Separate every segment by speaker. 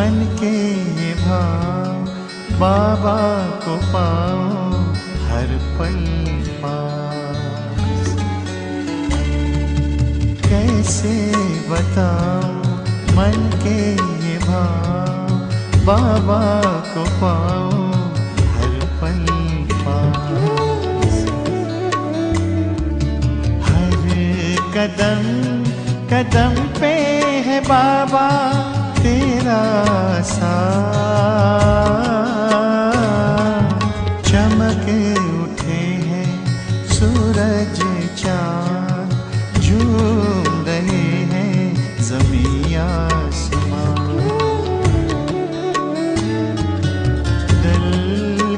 Speaker 1: मन के ये भाव बाबा को पाओ हर पल पास। कैसे बताओ मन के ये भाव बाबा को पाओ हर पल पास। हर कदम कदम पे है बाबा तेरा साथ। चमक उठे हैं सूरज चाँद, झूम रहे हैं ज़मीं आसमां। ढल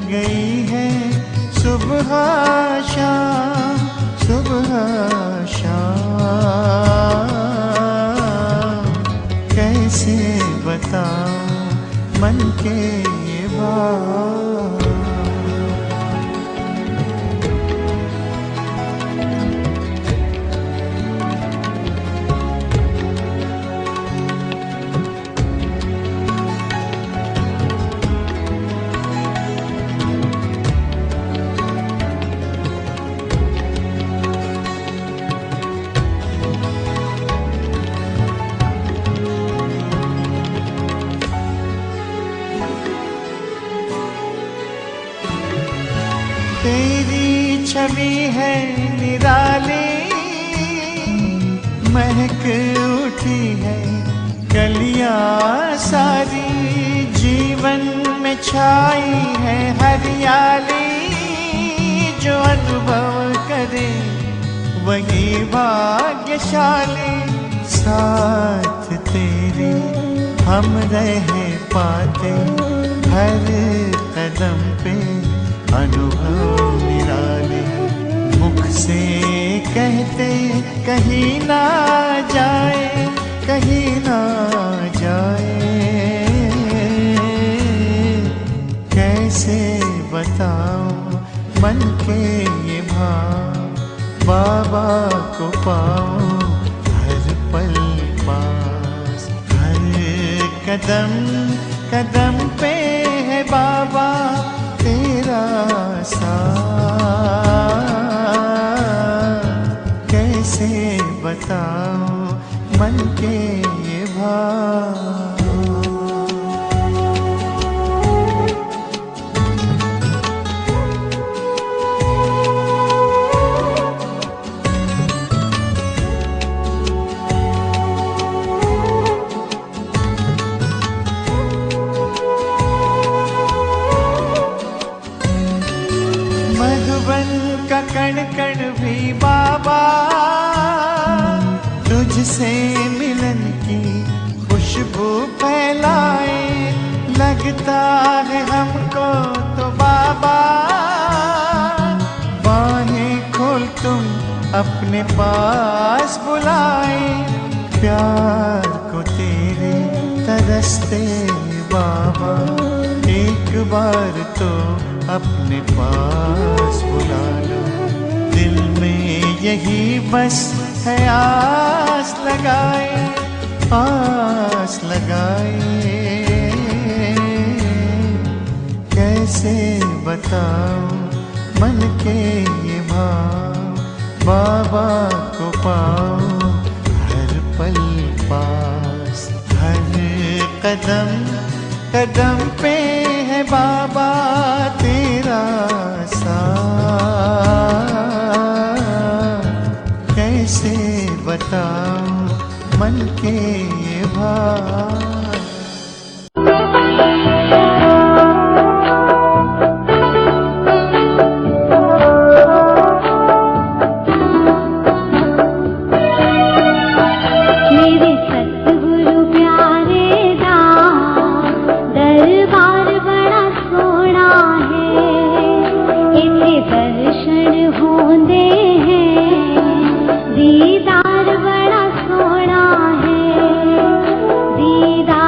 Speaker 1: गई है सुबह शाम, सुबह शाम। कैसे बताओ मन के ये भाव। तेरी छवि है निराली, महक उठी है कलियां सारी। जीवन में छाई है हरियाली, जो अनुभव करे वही भाग्यशाली। साथ तेरे हम रह पाते हर कदम पे अनुभव निराले। मुख से कहते कहीं ना जाए, कहीं ना जाए। कैसे बताओ मन के ये भाव बाबा को पाओ हर पल पास। हर कदम कदम पे है बाबा तेरा साथ। कैसे बताओ मन के ये भाव। मधुबन का कण कण भी बाबा तुझसे मिलन की खुशबू फैलाए। लगता है हमको तो बाबा बाहें खोल तुम अपने पास बुलाए। प्यार को तेरे तरसते बाबा एक बार तो अपने पास बुला लो। दिल में यही बस है आस लगाए, आस लगाए। कैसे बताओ मन के ये भाव बाबा को पाओ हर पल पास। हर कदम कदम पे है बाबा तेरा साथ। कैसे बताओ मन के ये भाव।
Speaker 2: दीदार बड़ा सोना है, दीदार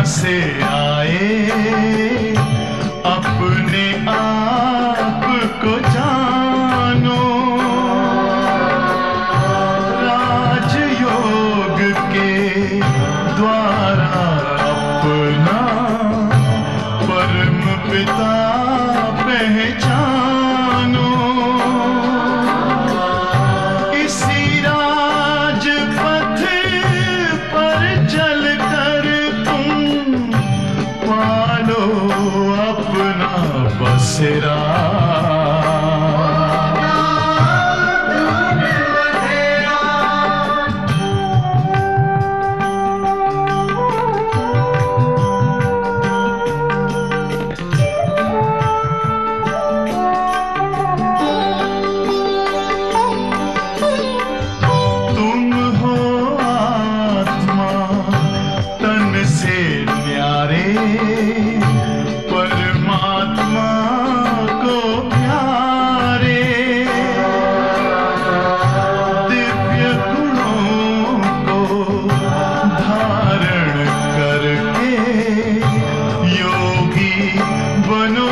Speaker 1: से आए अपने आप को जानो, राजयोग के द्वारा अपना परम पिता पहचानो। इसी राजपथ पर चलकर तुम पालो अपना बसेरा। परमात्मा को प्यारे, दिव्य गुणों को धारण करके योगी बनो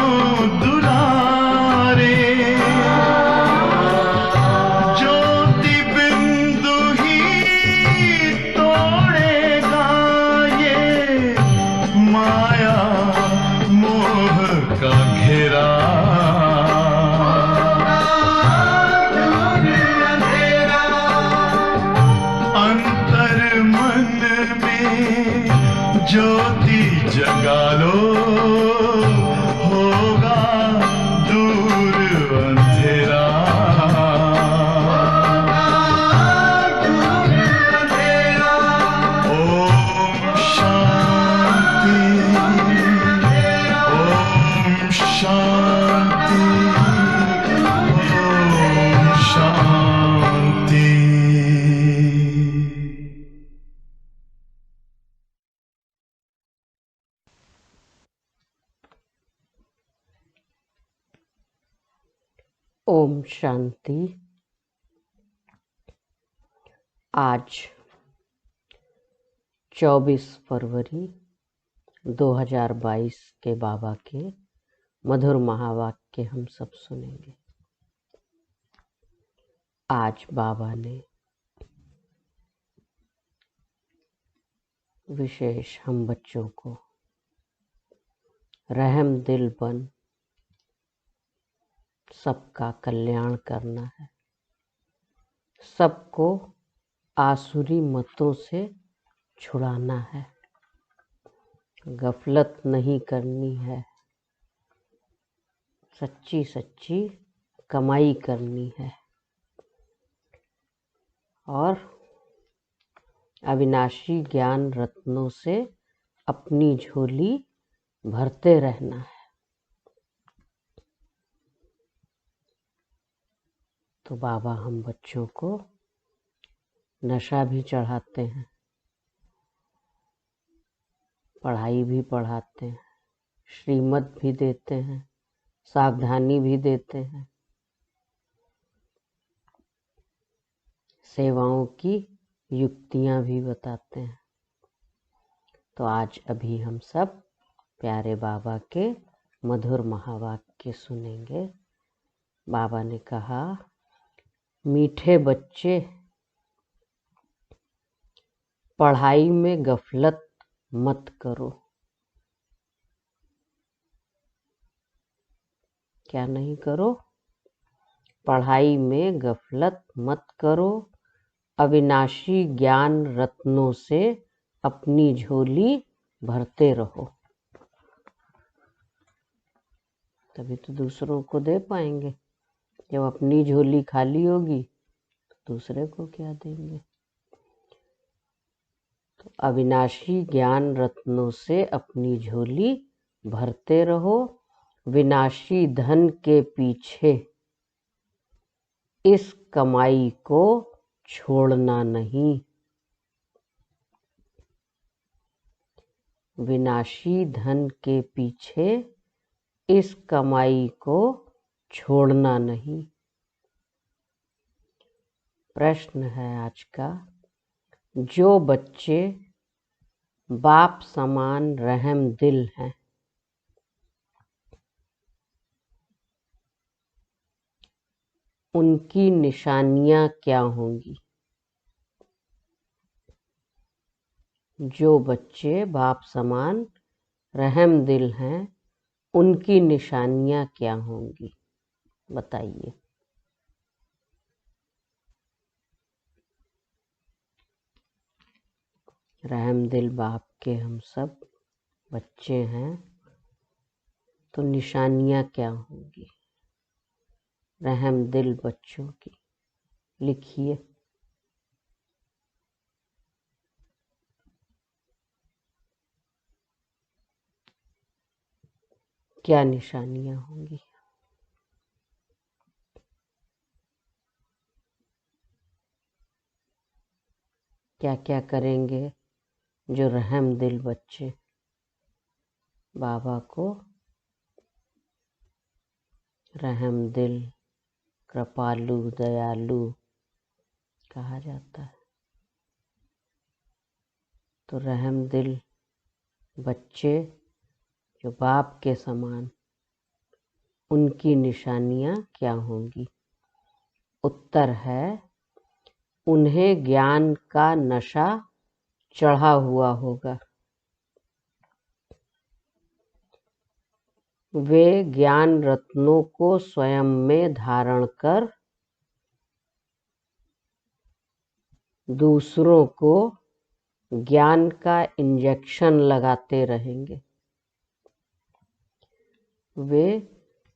Speaker 1: दुलारे। ज्योति बिंदु ही तोड़ेगा ये माया मोह का घेरा। अंतर मन में ज्योति जगा लो, होगा दूर अंधेरा। ओम शांति, ओम शांति, ओम शांति।
Speaker 2: ओम शांति। आज 24 फरवरी 2022 के बाबा के मधुर महावाक्य हम सब सुनेंगे। आज बाबा ने विशेष हम बच्चों को रहम दिल बन सबका कल्याण करना है, सबको आसुरी मतों से छुड़ाना है, गफलत नहीं करनी है, सच्ची सच्ची कमाई करनी है और अविनाशी ज्ञान रत्नों से अपनी झोली भरते रहना है। तो बाबा हम बच्चों को नशा भी चढ़ाते हैं, पढ़ाई भी पढ़ाते हैं, श्रीमत भी देते हैं, सावधानी भी देते हैं, सेवाओं की युक्तियां भी बताते हैं। तो आज अभी हम सब प्यारे बाबा के मधुर महावाक्य सुनेंगे। बाबा ने कहा, मीठे बच्चे पढ़ाई में गफलत मत करो। क्या नहीं करो? पढ़ाई में गफलत मत करो, अविनाशी ज्ञान रत्नों से अपनी झोली भरते रहो। तभी तो दूसरों को दे पाएंगे। जब अपनी झोली खाली होगी तो दूसरे को क्या देंगे? तो अविनाशी ज्ञान रत्नों से अपनी झोली भरते रहो, विनाशी धन के पीछे इस कमाई को छोड़ना नहीं। विनाशी धन के पीछे इस कमाई को छोड़ना नहीं। प्रश्न है आज का, जो बच्चे बाप समान रहम दिल हैं। उनकी निशानियां क्या होंगी? जो बच्चे बाप समान रहम दिल हैं, उनकी निशानियां क्या होंगी? बताइए। रहम दिल बाप के हम सब बच्चे हैं, तो निशानियां क्या होंगी रहम दिल बच्चों की? लिखिए। क्या निशानियां होंगी? क्या क्या करेंगे जो रहम दिल बच्चे बाबा को रहम दिल, कृपालु, दयालु कहा जाता है? तो रहम दिल बच्चे जो बाप के समान, उनकी निशानियां क्या होंगी? उत्तर है, उन्हें ज्ञान का नशा चढ़ा हुआ होगा। वे ज्ञान रत्नों को स्वयं में धारण कर दूसरों को ज्ञान का इंजेक्शन लगाते रहेंगे। वे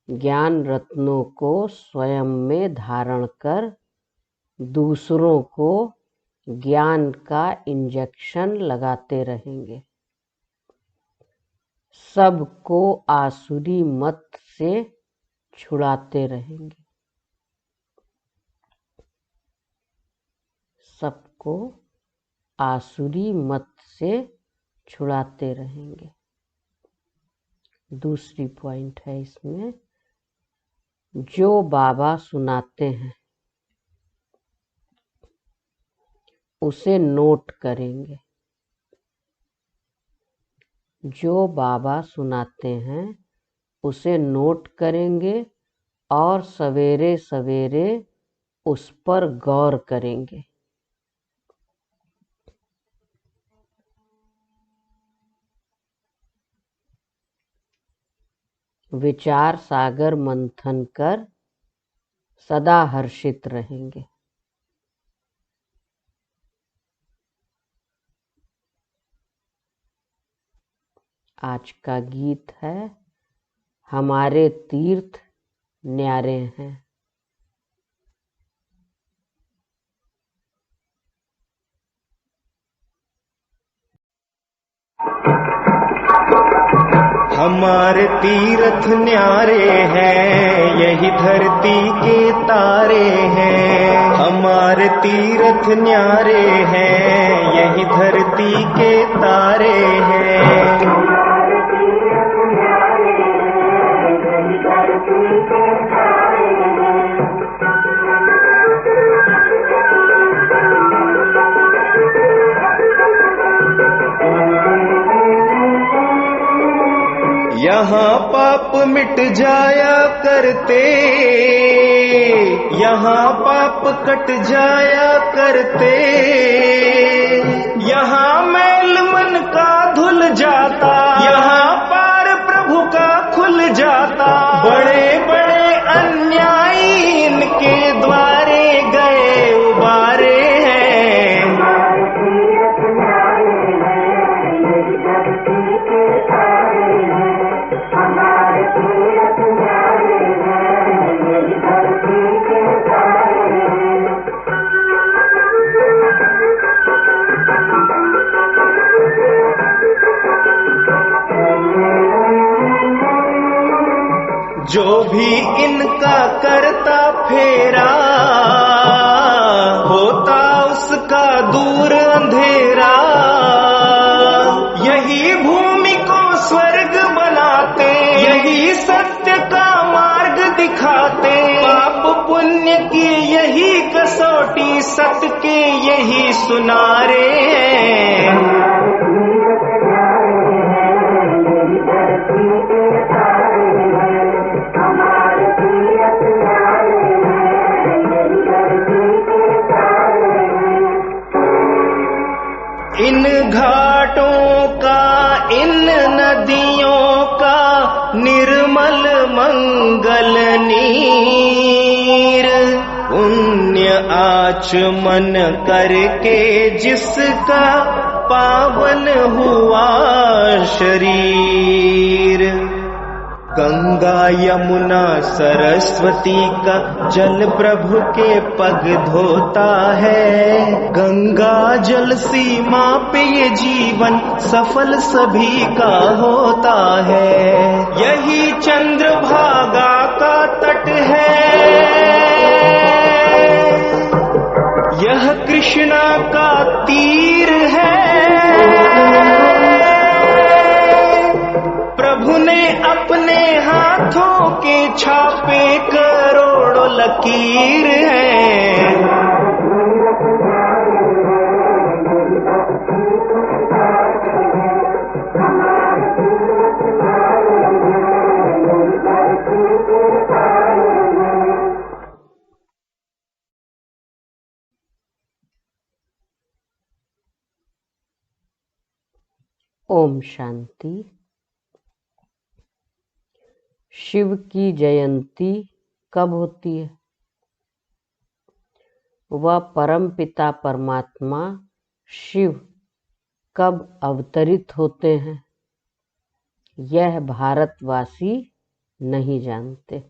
Speaker 2: ज्ञान रत्नों को स्वयं में धारण कर दूसरों को ज्ञान का इंजेक्शन लगाते रहेंगे। सबको आसुरी मत से छुड़ाते रहेंगे। सबको आसुरी मत से छुड़ाते रहेंगे। दूसरी पॉइंट है इसमें, जो बाबा सुनाते हैं उसे नोट करेंगे। जो बाबा सुनाते हैं उसे नोट करेंगे और सवेरे सवेरे उस पर गौर करेंगे। विचार सागर मंथन कर सदा हर्षित रहेंगे। आज का गीत है, हमारे तीर्थ न्यारे हैं।
Speaker 1: हमारे तीर्थ न्यारे हैं, यही धरती के तारे हैं। हमारे तीर्थ न्यारे हैं, यही धरती के तारे हैं। यहाँ पाप मिट जाया करते, यहाँ पाप कट जाया करते। यहाँ मैल मन का धुल जाता, यहाँ पार प्रभु का खुल जाता। बड़े बड़े अन्यायी इनके द्वारे गए उबारे हैं। जो भी इनका करता फेरा, होता उसका दूर अंधेरा। यही भूमि को स्वर्ग बनाते, यही सत्य का मार्ग दिखाते। पाप पुण्य की यही कसौटी, सत्य के यही सुनारे हैं। आचमन करके जिसका पावन हुआ शरीर। गंगा यमुना सरस्वती का जल प्रभु के पग धोता है। गंगा जल सीमा पे ये जीवन सफल सभी का होता है। यही चंद्रभागा का तट है, यह कृष्णा का तीर है। प्रभु ने अपने हाथों के छापे करोड़ों लकीर हैं।
Speaker 2: ओम शांति। शिव की जयंती कब होती है? वह परम पिता परमात्मा शिव कब अवतरित होते हैं, यह भारतवासी नहीं जानते।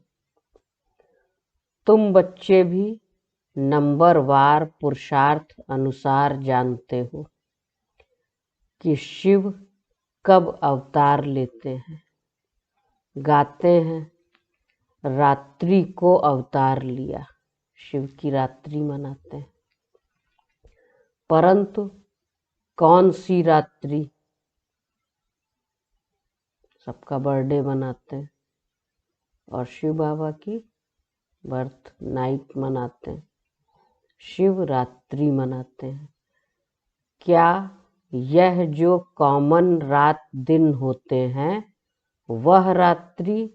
Speaker 2: तुम बच्चे भी नंबरवार पुरुषार्थ अनुसार जानते हो कि शिव कब अवतार लेते हैं। गाते हैं रात्रि को अवतार लिया, शिव की रात्रि मनाते हैं। परंतु कौन सी रात्रि? सबका बर्थडे मनाते हैं और शिव बाबा की बर्थ नाइट मनाते हैं, शिव रात्रि मनाते हैं। क्या यह जो कॉमन रात दिन होते हैं वह रात्रि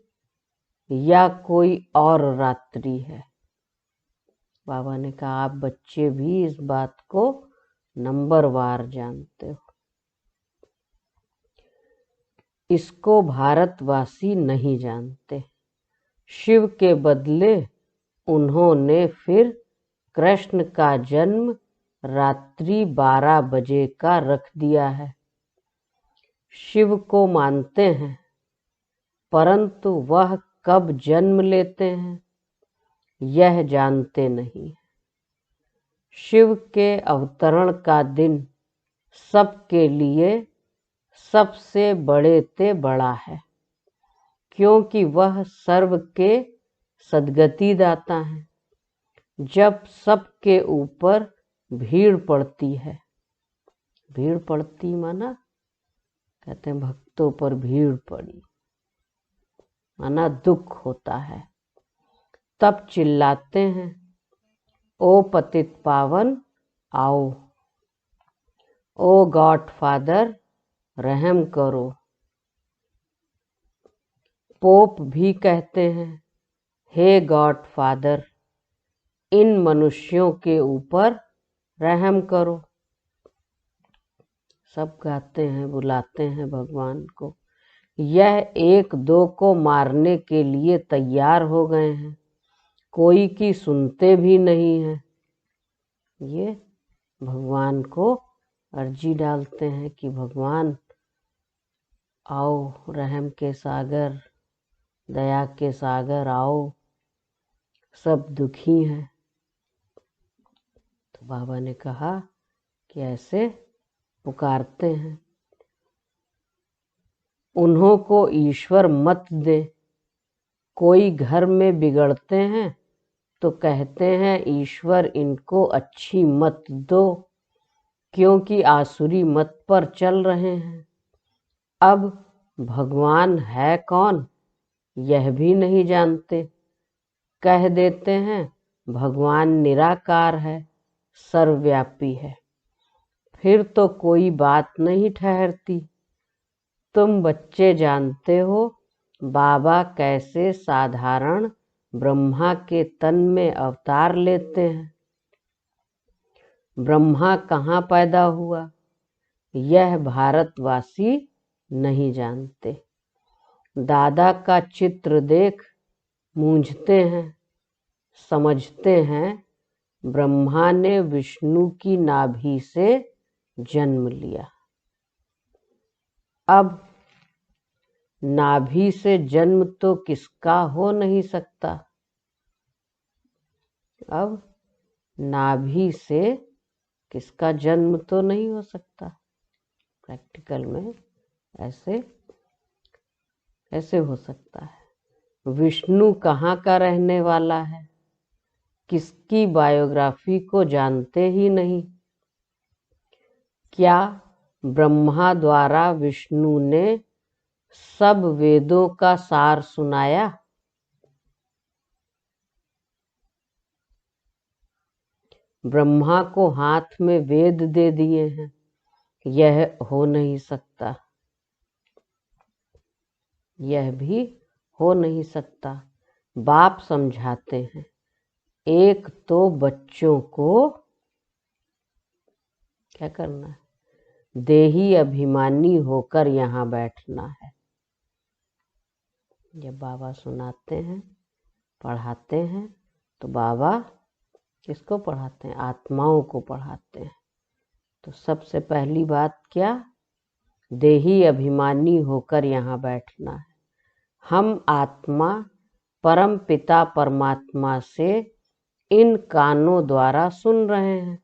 Speaker 2: या कोई और रात्रि है? बाबा ने कहा आप बच्चे भी इस बात को नंबरवार जानते हो। इसको भारतवासी नहीं जानते। शिव के बदले उन्होंने फिर कृष्ण का जन्म रात्रि 12 बजे का रख दिया है। शिव को मानते हैं परंतु वह कब जन्म लेते हैं यह जानते नहीं। शिव के अवतरण का दिन सबके लिए सबसे बड़े ते बड़ा है, क्योंकि वह सर्व के सद्गति दाता है। जब सबके ऊपर भीड़ पड़ती है, भीड़ पड़ती माना कहते हैं भक्तों पर भीड़ पड़ी, माना दुख होता है, तब चिल्लाते हैं ओ पतित पावन आओ, ओ गॉड फादर रहम करो। पोप भी कहते हैं हे गॉड फादर इन मनुष्यों के ऊपर रहम करो। सब गाते हैं, बुलाते हैं भगवान को। यह एक दो को मारने के लिए तैयार हो गए हैं, कोई की सुनते भी नहीं हैं। ये भगवान को अर्जी डालते हैं कि भगवान आओ, रहम के सागर, दया के सागर आओ, सब दुखी हैं। तो बाबा ने कहा कि ऐसे पुकारते हैं। उन्हों को ईश्वर मत दे। कोई घर में बिगड़ते हैं तो कहते हैं ईश्वर इनको अच्छी मत दो, क्योंकि आसुरी मत पर चल रहे हैं। अब भगवान है कौन यह भी नहीं जानते। कह देते हैं भगवान निराकार है, सर्वव्यापी है, फिर तो कोई बात नहीं ठहरती। तुम बच्चे जानते हो बाबा कैसे साधारण ब्रह्मा के तन में अवतार लेते हैं। ब्रह्मा कहाँ पैदा हुआ यह भारतवासी नहीं जानते। दादा का चित्र देख मूंझते हैं, समझते हैं ब्रह्मा ने विष्णु की नाभि से जन्म लिया। अब नाभि से जन्म तो किसका हो नहीं सकता। अब नाभि से किसका जन्म तो नहीं हो सकता। प्रैक्टिकल में ऐसे हो सकता है। विष्णु कहाँ का रहने वाला है, किसकी बायोग्राफी को जानते ही नहीं। क्या ब्रह्मा द्वारा विष्णु ने सब वेदों का सार सुनाया। ब्रह्मा को हाथ में वेद दे दिए हैं, यह हो नहीं सकता। यह भी हो नहीं सकता। बाप समझाते हैं, एक तो बच्चों को क्या करना है, देही अभिमानी होकर यहाँ बैठना है। जब बाबा सुनाते हैं, पढ़ाते हैं, तो बाबा किसको पढ़ाते हैं, आत्माओं को पढ़ाते हैं। तो सबसे पहली बात क्या, देही अभिमानी होकर यहाँ बैठना है। हम आत्मा परम पिता परमात्मा से इन कानों द्वारा सुन रहे हैं,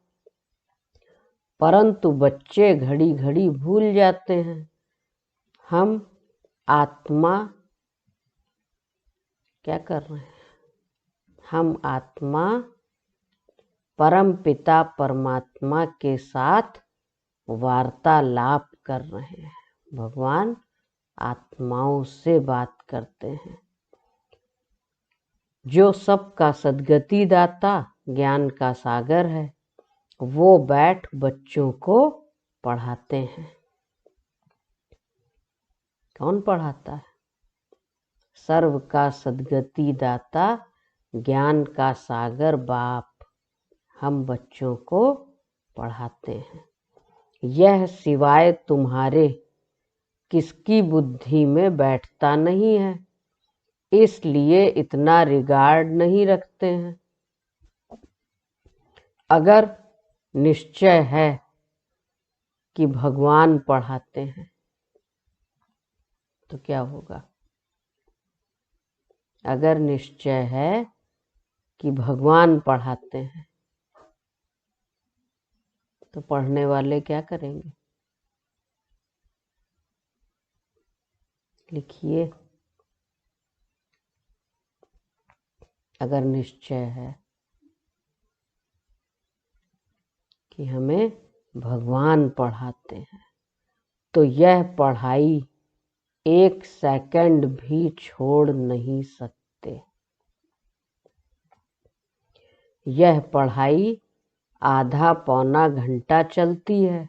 Speaker 2: परंतु बच्चे घड़ी घड़ी भूल जाते हैं। हम आत्मा क्या कर रहे हैं, हम आत्मा परम पिता परमात्मा के साथ वार्तालाप कर रहे हैं। भगवान आत्माओं से बात करते हैं। जो सबका सद्गति दाता ज्ञान का सागर है, वो बैठ बच्चों को पढ़ाते हैं। कौन पढ़ाता है, सर्व का सद्गति दाता ज्ञान का सागर बाप हम बच्चों को पढ़ाते हैं। यह सिवाय तुम्हारे किसकी बुद्धि में बैठता नहीं है, इसलिए इतना रिगार्ड नहीं रखते हैं। अगर निश्चय है कि भगवान पढ़ाते हैं तो क्या होगा। अगर निश्चय है कि भगवान पढ़ाते हैं तो पढ़ने वाले क्या करेंगे, लिखिए। अगर निश्चय है कि हमें भगवान पढ़ाते हैं तो यह पढ़ाई एक सेकंड भी छोड़ नहीं सकते। यह पढ़ाई आधा पौना घंटा चलती है।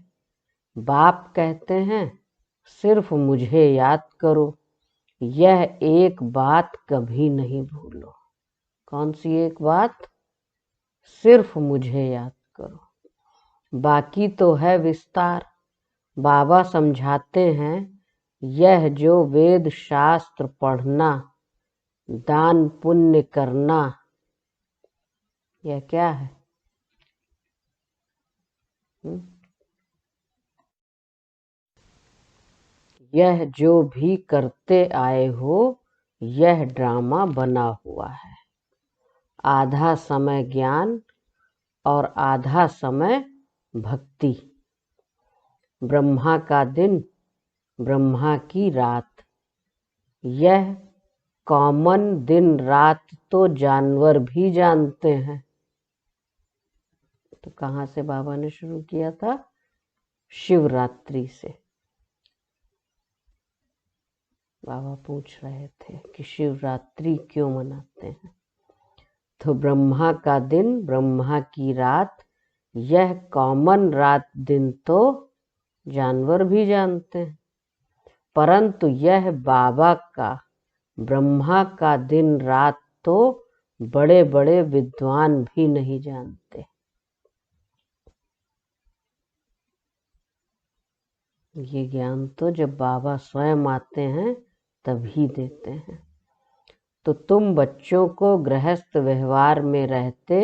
Speaker 2: बाप कहते हैं सिर्फ मुझे याद करो, यह एक बात कभी नहीं भूलो। कौन सी एक बात, सिर्फ मुझे याद करो, बाकी तो है विस्तार। बाबा समझाते हैं, यह जो वेद शास्त्र पढ़ना, दान पुण्य करना, यह क्या है, यह जो भी करते आए हो, यह ड्रामा बना हुआ है। आधा समय ज्ञान और आधा समय भक्ति। ब्रह्मा का दिन, ब्रह्मा की रात, यह कॉमन दिन रात तो जानवर भी जानते हैं। तो कहाँ से बाबा ने शुरू किया था, शिवरात्रि से। बाबा पूछ रहे थे कि शिवरात्रि क्यों मनाते हैं। तो ब्रह्मा का दिन, ब्रह्मा की रात, यह कॉमन रात दिन तो जानवर भी जानते हैं, परंतु यह बाबा का ब्रह्मा का दिन रात तो बड़े बड़े विद्वान भी नहीं जानते। ये ज्ञान तो जब बाबा स्वयं आते हैं तभी देते हैं। तो तुम बच्चों को गृहस्थ व्यवहार में रहते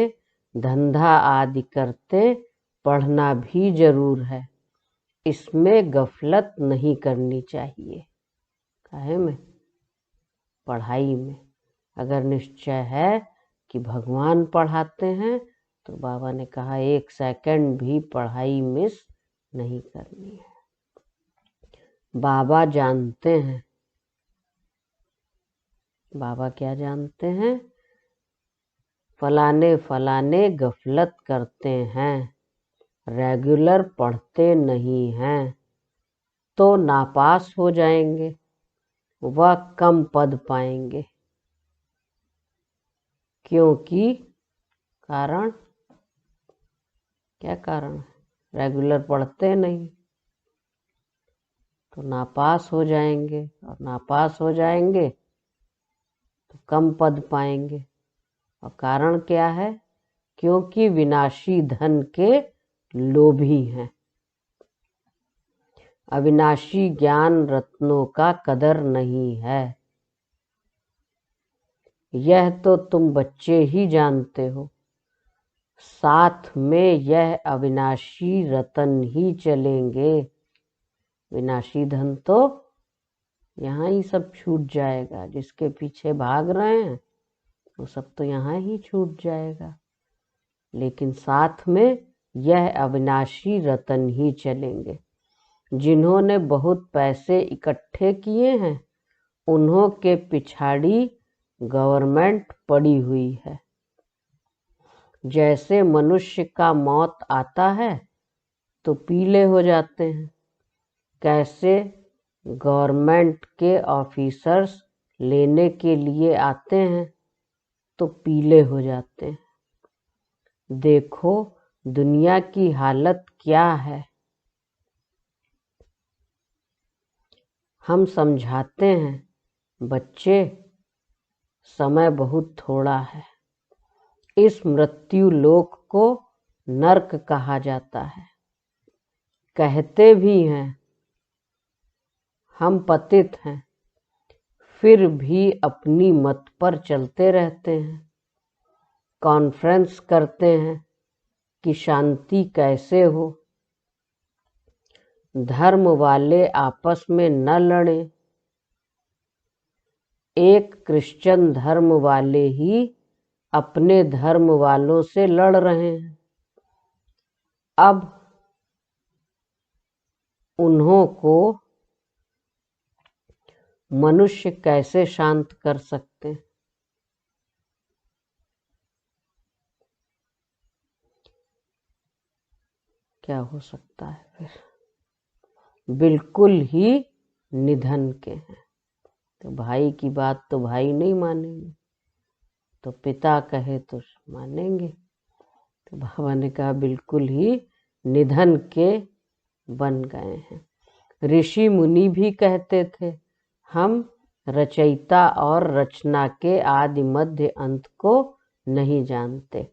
Speaker 2: धंधा आदि करते पढ़ना भी जरूर है, इसमें गफलत नहीं करनी चाहिए। काहे में? पढ़ाई में। अगर निश्चय है कि भगवान पढ़ाते हैं तो बाबा ने कहा 1 सेकंड भी पढ़ाई मिस नहीं करनी है। बाबा जानते हैं। बाबा क्या जानते हैं? फलाने फलाने गफलत करते हैं, रेगुलर पढ़ते नहीं हैं, तो नापास हो जाएंगे, वह कम पद पाएंगे। क्योंकि कारण क्या कारण? रेगुलर पढ़ते नहीं तो नापास हो जाएंगे, और नापास हो जाएंगे तो कम पद पाएंगे। और कारण क्या है? क्योंकि विनाशी धन के लोभी हैं। अविनाशी ज्ञान रत्नों का कदर नहीं है। यह तो तुम बच्चे ही जानते हो, साथ में यह अविनाशी रतन ही चलेंगे। विनाशी धन तो यहाँ ही सब छूट जाएगा, जिसके पीछे भाग रहे हैं वो सब तो यहाँ ही छूट जाएगा, लेकिन साथ में यह अविनाशी रतन ही चलेंगे। जिन्होंने बहुत पैसे इकट्ठे किए हैं उन्हों के पिछाड़ी गवर्नमेंट पड़ी हुई है। जैसे मनुष्य का मौत आता है तो पीले हो जाते हैं, कैसे गवर्नमेंट के ऑफिसर्स लेने के लिए आते हैं तो पीले हो जाते हैं। देखो दुनिया की हालत क्या है। हम समझाते हैं, बच्चे समय बहुत थोड़ा है। इस मृत्यु लोक को नरक कहा जाता है। कहते भी हैं हम पतित हैं, फिर भी अपनी मत पर चलते रहते हैं। कॉन्फ्रेंस करते हैं कि शांति कैसे हो, धर्म वाले आपस में न लड़ें। एक क्रिश्चियन धर्म वाले ही अपने धर्म वालों से लड़ रहे हैं। अब उन्हों को मनुष्य कैसे शांत कर सकते हैं? क्या हो सकता है फिर? बिल्कुल ही निधन के हैं। तो भाई की बात तो भाई नहीं मानेंगे, तो पिता कहे तो मानेंगे। तो बाबा ने कहा बिल्कुल ही निधन के बन गए हैं। ऋषि मुनि भी कहते थे हम रचयिता और रचना के आदि मध्य अंत को नहीं जानते।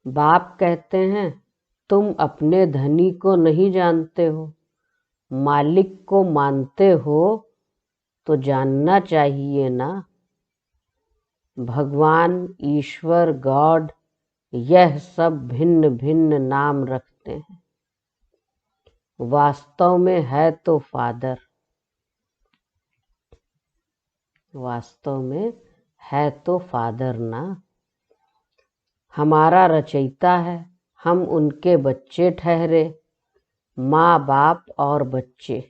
Speaker 2: बाप कहते हैं तुम अपने धनी को नहीं जानते हो, मालिक को मानते हो तो जानना चाहिए ना। भगवान, ईश्वर, गॉड, यह सब भिन्न भिन्न नाम रखते हैं, वास्तव में है तो फादर। वास्तव में है तो फादर ना। हमारा रचयिता है, हम उनके बच्चे ठहरे, माँ बाप और बच्चे।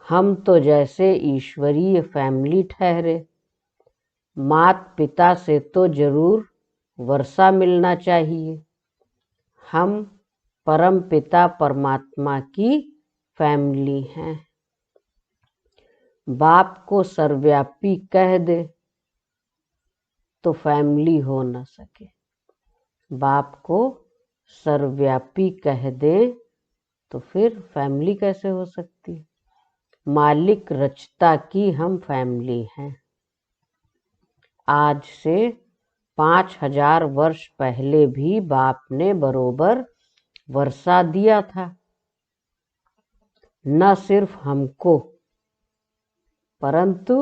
Speaker 2: हम तो जैसे ईश्वरीय फैमिली ठहरे। मात पिता से तो जरूर वर्षा मिलना चाहिए। हम परम पिता परमात्मा की फैमिली हैं। बाप को सर्वव्यापी कह दे तो फैमिली हो न सके। बाप को सर्वव्यापी कह दे तो फिर फैमिली कैसे हो सकती है? मालिक रचता की हम फैमिली हैं। आज से 5000 वर्ष पहले भी बाप ने बरोबर वर्षा दिया था, न सिर्फ हमको परंतु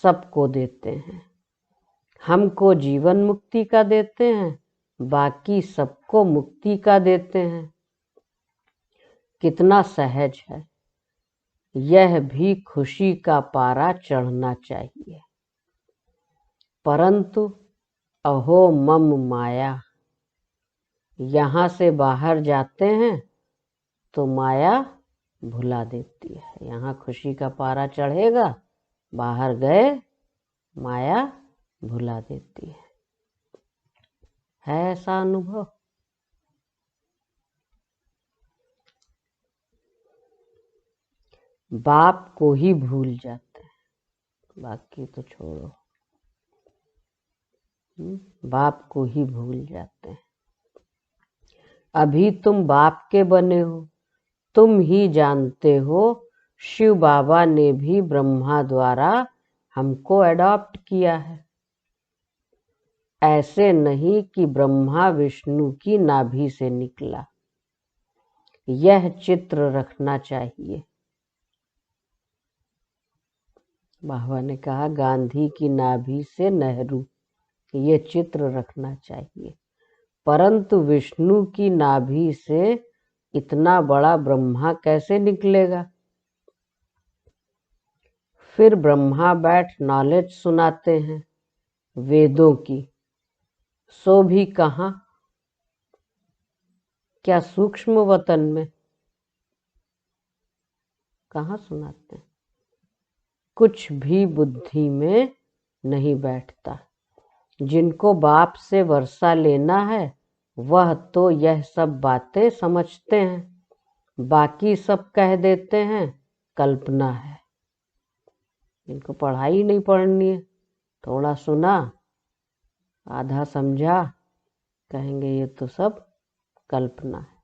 Speaker 2: सबको देते हैं। हमको जीवन मुक्ति का देते हैं बाकी सबको मुक्ति का देते हैं। कितना सहज है, यह भी खुशी का पारा चढ़ना चाहिए। परंतु अहो मम माया, यहाँ से बाहर जाते हैं तो माया भुला देती है। यहाँ खुशी का पारा चढ़ेगा, बाहर गए माया भुला देती है ऐसा अनुभव? बाप को ही भूल जाते हैं, बाकी तो छोड़ो। बाप को ही भूल जाते हैं। अभी तुम बाप के बने हो, तुम ही जानते हो शिव बाबा ने भी ब्रह्मा द्वारा हमको अडॉप्ट किया है। ऐसे नहीं कि ब्रह्मा विष्णु की नाभि से निकला। यह चित्र रखना चाहिए। बाबा ने कहा गांधी की नाभि से नेहरू, ये चित्र रखना चाहिए। परंतु विष्णु की नाभि से इतना बड़ा ब्रह्मा कैसे निकलेगा? फिर ब्रह्मा बैठ नॉलेज सुनाते हैं वेदों की, सो भी कहाँ, क्या सूक्ष्म वतन में? कहाँ सुनाते हैं? कुछ भी बुद्धि में नहीं बैठता। जिनको बाप से वर्षा लेना है वह तो यह सब बातें समझते हैं, बाकी सब कह देते हैं कल्पना है। इनको पढ़ाई नहीं पढ़नी है, थोड़ा सुना, आधा समझा, कहेंगे ये तो सब कल्पना है।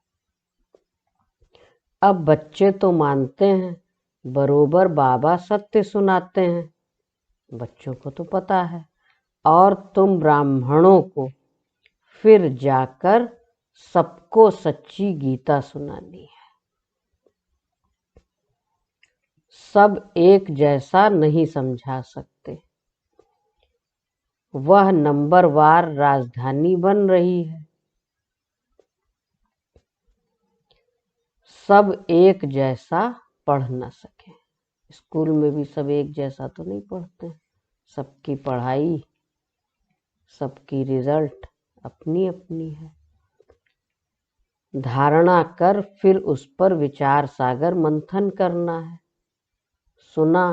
Speaker 2: अब बच्चे तो मानते हैं, बरोबर बाबा सत्य सुनाते हैं, बच्चों को तो पता है। और तुम ब्राह्मणों को फिर जाकर सबको सच्ची गीता सुनानी है। सब एक जैसा नहीं समझा सकते। वह नंबरवार राजधानी बन रही है। सब एक जैसा पढ़ न सके। स्कूल में भी सब एक जैसा तो नहीं पढ़ते। सबकी पढ़ाई, सबकी रिजल्ट अपनी अपनी है। धारणा कर फिर उस पर विचार सागर मंथन करना है। सुना,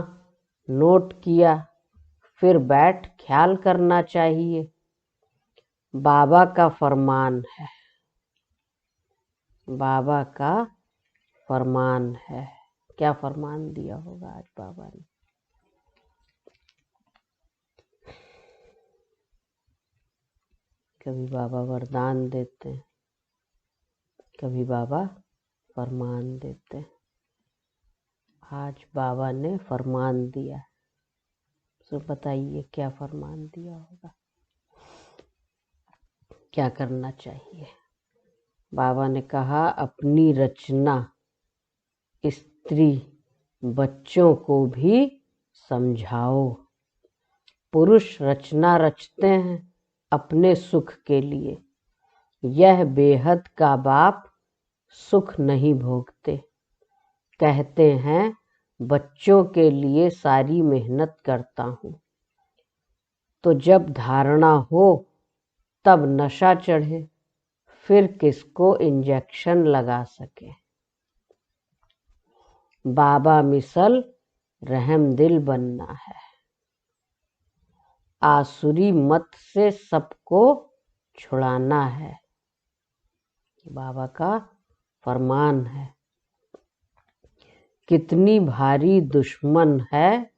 Speaker 2: नोट किया, फिर बैठ ख्याल करना चाहिए। बाबा का फरमान है, बाबा का फरमान है। क्या फरमान दिया होगा आज बाबा ने? कभी बाबा वरदान देते हैं, कभी बाबा फरमान देते हैं। आज बाबा ने फरमान दिया, तो बताइए क्या फरमान दिया होगा, क्या करना चाहिए? बाबा ने कहा अपनी रचना स्त्री बच्चों को भी समझाओ। पुरुष रचना रचते हैं अपने सुख के लिए, यह बेहद का बाप सुख नहीं भोगते। कहते हैं बच्चों के लिए सारी मेहनत करता हूँ, तो जब धारणा हो तब नशा चढ़े, फिर किसको इंजेक्शन लगा सके। बाबा मिसल रहमदिल बनना है। आसुरी मत से सबको छुड़ाना है। बाबा का फरमान है। कितनी भारी दुश्मन है,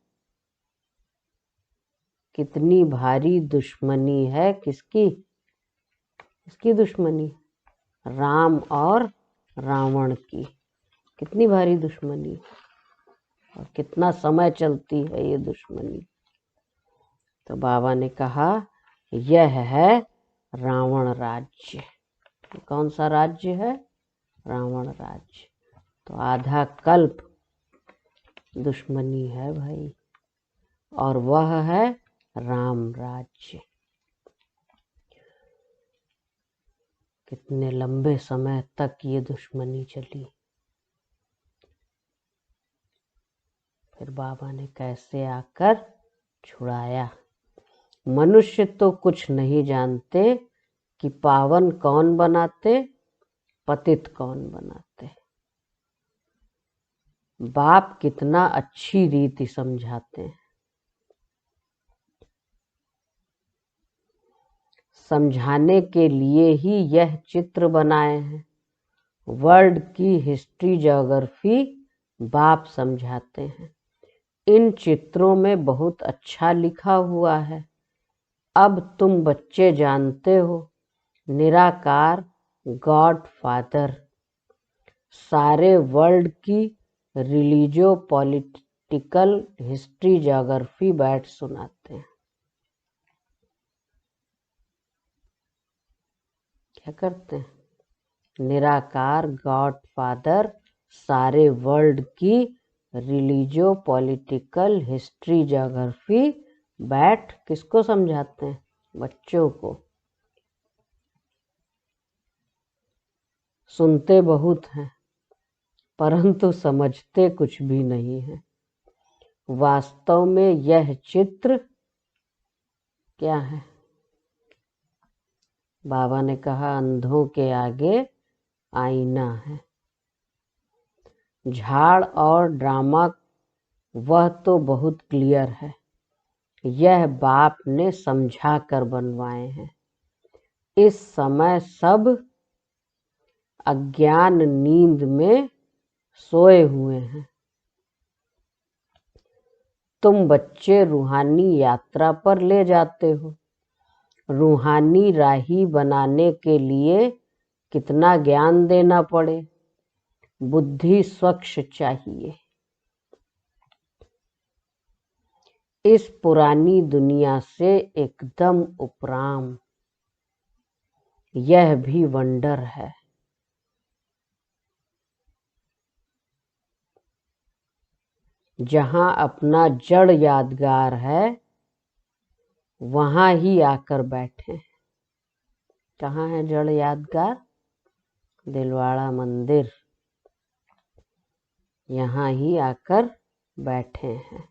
Speaker 2: कितनी भारी दुश्मनी है। किसकी? किसकी दुश्मनी? राम और रावण की। कितनी भारी दुश्मनी और कितना समय चलती है ये दुश्मनी। तो बाबा ने कहा यह है रावण राज्य। कौन सा राज्य है? रावण राज्य। तो आधा कल्प दुश्मनी है भाई, और वह है राम राज्य। कितने लंबे समय तक ये दुश्मनी चली। फिर बाबा ने कैसे आकर छुड़ाया। मनुष्य तो कुछ नहीं जानते कि पावन कौन बनाते, पतित कौन बनाते। बाप कितना अच्छी रीति समझाते हैं। समझाने के लिए ही यह चित्र बनाए हैं। वर्ल्ड की हिस्ट्री ज्योग्राफी बाप समझाते हैं। इन चित्रों में बहुत अच्छा लिखा हुआ है। अब तुम बच्चे जानते हो, निराकार गॉड फादर सारे वर्ल्ड की रिलीजियो पॉलिटिकल हिस्ट्री ज्योग्राफी बैठ सुनाते हैं। क्या करते हैं? निराकार गॉड फादर सारे वर्ल्ड की रिलीजियो पॉलिटिकल हिस्ट्री ज्योग्राफी बैठ किसको समझाते हैं? बच्चों को। सुनते बहुत हैं परंतु समझते कुछ भी नहीं है। वास्तव में यह चित्र क्या है? बाबा ने कहा अंधों के आगे आईना है। झाड़ और ड्रामा वह तो बहुत क्लियर है। यह बाप ने समझा कर बनवाए हैं। इस समय सब अज्ञान नींद में सोए हुए हैं। तुम बच्चे रूहानी यात्रा पर ले जाते हो। रूहानी राही बनाने के लिए कितना ज्ञान देना पड़े। बुद्धि स्वच्छ चाहिए। इस पुरानी दुनिया से एकदम उपराम। यह भी वंडर है। जहां अपना जड़ यादगार है वहां ही आकर बैठे। कहाँ है जड़ यादगार? दिलवाड़ा मंदिर। यहाँ ही आकर बैठे हैं।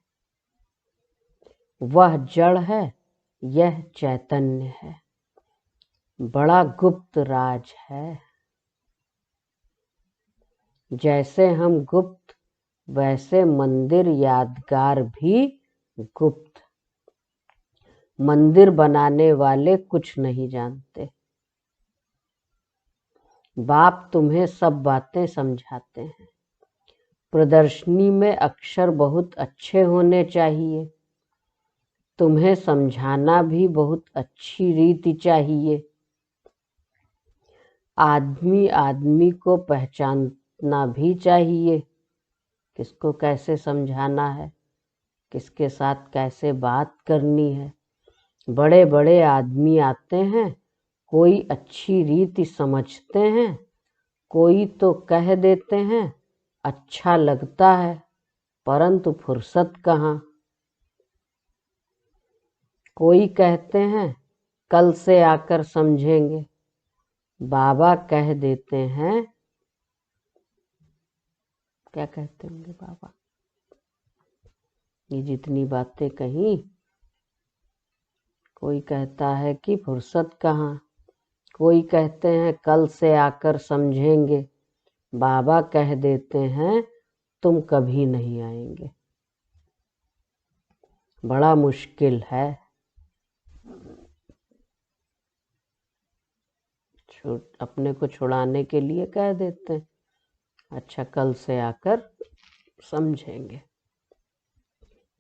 Speaker 2: वह जड़ है, यह चैतन्य है। बड़ा गुप्त राज है। जैसे हम गुप्त वैसे मंदिर यादगार भी गुप्त। मंदिर बनाने वाले कुछ नहीं जानते। बाप तुम्हें सब बातें समझाते हैं। प्रदर्शनी में अक्षर बहुत अच्छे होने चाहिए। तुम्हें समझाना भी बहुत अच्छी रीति चाहिए। आदमी आदमी को पहचानना भी चाहिए। किसको कैसे समझाना है, किसके साथ कैसे बात करनी है। बड़े बड़े आदमी आते हैं, कोई अच्छी रीति समझते हैं, कोई तो कह देते हैं अच्छा लगता है, परंतु फुर्सत कहाँ। कोई कहते हैं कल से आकर समझेंगे। बाबा कह देते हैं, क्या कहते होंगे बाबा? ये जितनी बातें कही, कोई कहता है कि फुर्सत कहाँ, कोई कहते हैं कल से आकर समझेंगे। बाबा कह देते हैं तुम कभी नहीं आएंगे। बड़ा मुश्किल है। अपने को छुड़ाने के लिए कह देते हैं अच्छा कल से आकर समझेंगे।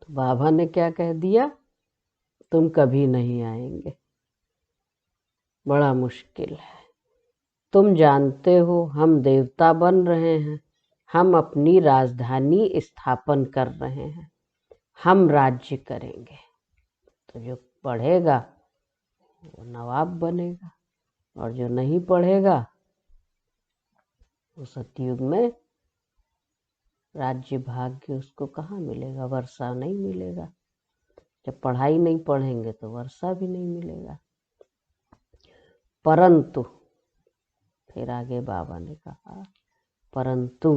Speaker 2: तो बाबा ने क्या कह दिया? तुम कभी नहीं आएंगे। बड़ा मुश्किल है। तुम जानते हो हम देवता बन रहे हैं। हम अपनी राजधानी स्थापन कर रहे हैं। हम राज्य करेंगे। तो जो पढ़ेगा वो नवाब बनेगा और जो नहीं पढ़ेगा वो सतयुग में राज्य भाग्य उसको कहाँ मिलेगा? वर्षा नहीं मिलेगा। जब पढ़ाई नहीं पढ़ेंगे तो वर्षा भी नहीं मिलेगा। परंतु फिर आगे बाबा ने कहा, परंतु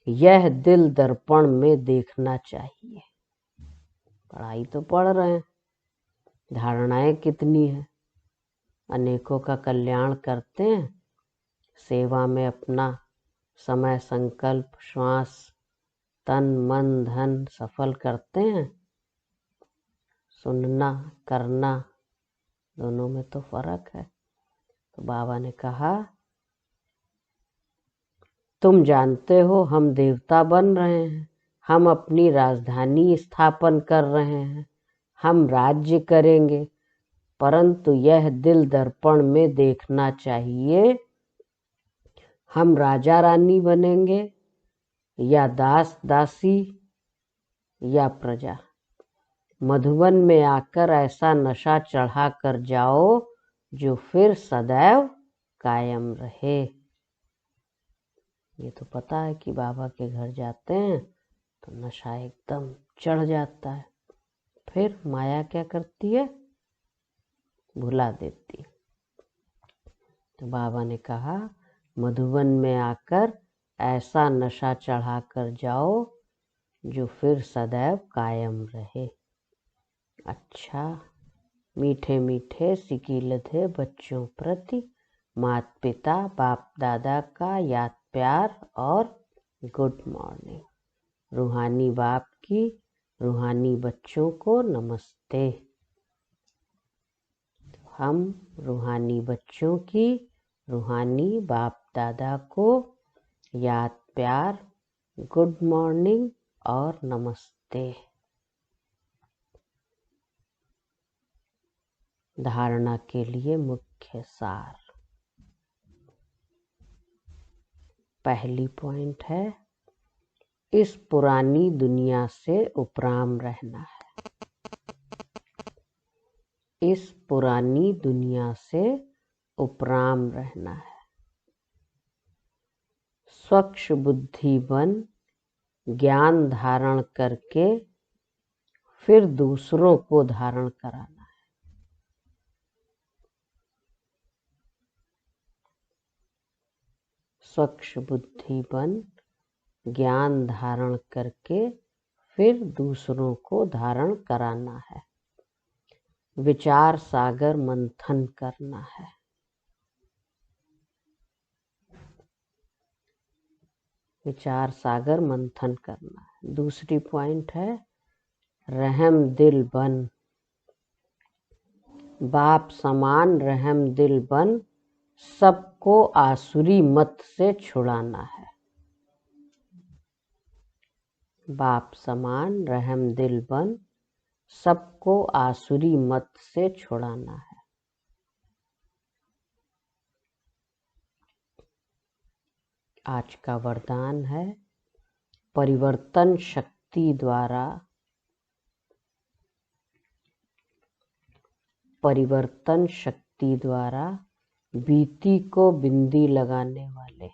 Speaker 2: यह दिल दर्पण में देखना चाहिए। पढ़ाई तो पढ़ रहे हैं, धारणाएं कितनी है, अनेकों का कल्याण करते हैं, सेवा में अपना समय, संकल्प, श्वास, तन, मन, धन सफल करते हैं। सुनना, करना, दोनों में तो फर्क है। तो बाबा ने कहा, तुम जानते हो हम देवता बन रहे हैं, हम अपनी राजधानी स्थापन कर रहे हैं, हम राज्य करेंगे, परंतु यह दिल दर्पण में देखना चाहिए, हम राजा रानी बनेंगे या दास दासी या प्रजा। मधुबन में आकर ऐसा नशा चढ़ा कर जाओ जो फिर सदैव कायम रहे। ये तो पता है कि बाबा के घर जाते हैं तो नशा एकदम चढ़ जाता है, फिर माया क्या करती है, भुला देती। तो बाबा ने कहा, मधुबन में आकर ऐसा नशा चढ़ा कर जाओ जो फिर सदैव कायम रहे। अच्छा, मीठे मीठे सिकीलधे बच्चों प्रति माता पिता बाप दादा का याद प्यार और गुड मॉर्निंग। रूहानी बाप की रूहानी बच्चों को नमस्ते। हम रूहानी बच्चों की रूहानी बाप दादा को याद प्यार, गुड मॉर्निंग और नमस्ते। धारणा के लिए मुख्य सार। पहली पॉइंट है, इस पुरानी दुनिया से उपराम रहना है। इस पुरानी दुनिया से उपराम रहना है। स्वच्छ बुद्धि बन ज्ञान धारण करके फिर दूसरों को धारण कराना है। स्वच्छ बुद्धि बन ज्ञान धारण करके फिर दूसरों को धारण कराना है। विचार सागर मंथन करना है। विचार सागर मंथन करना है। दूसरी पॉइंट है, रहम दिल बन, बाप समान रहम दिल बन सबको आसुरी मत से छुड़ाना है। बाप समान रहम दिल बन सबको आसुरी मत से छुड़ाना है। आज का वरदान है, परिवर्तन शक्ति द्वारा, परिवर्तन शक्ति द्वारा बीती को बिंदी लगाने वाले,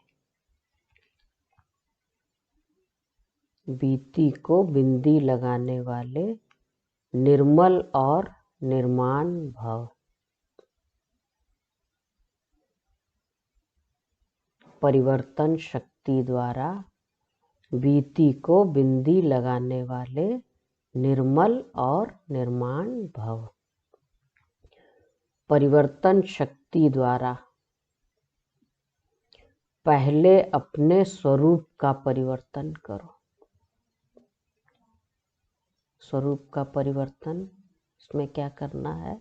Speaker 2: बीती को बिंदी लगाने वाले निर्मल और निर्माण भव। परिवर्तन शक्ति द्वारा बीती को बिंदी लगाने वाले निर्मल और निर्माण भव। परिवर्तन शक्ति द्वारा पहले अपने स्वरूप का परिवर्तन करो। स्वरूप का परिवर्तन, इसमें क्या करना है,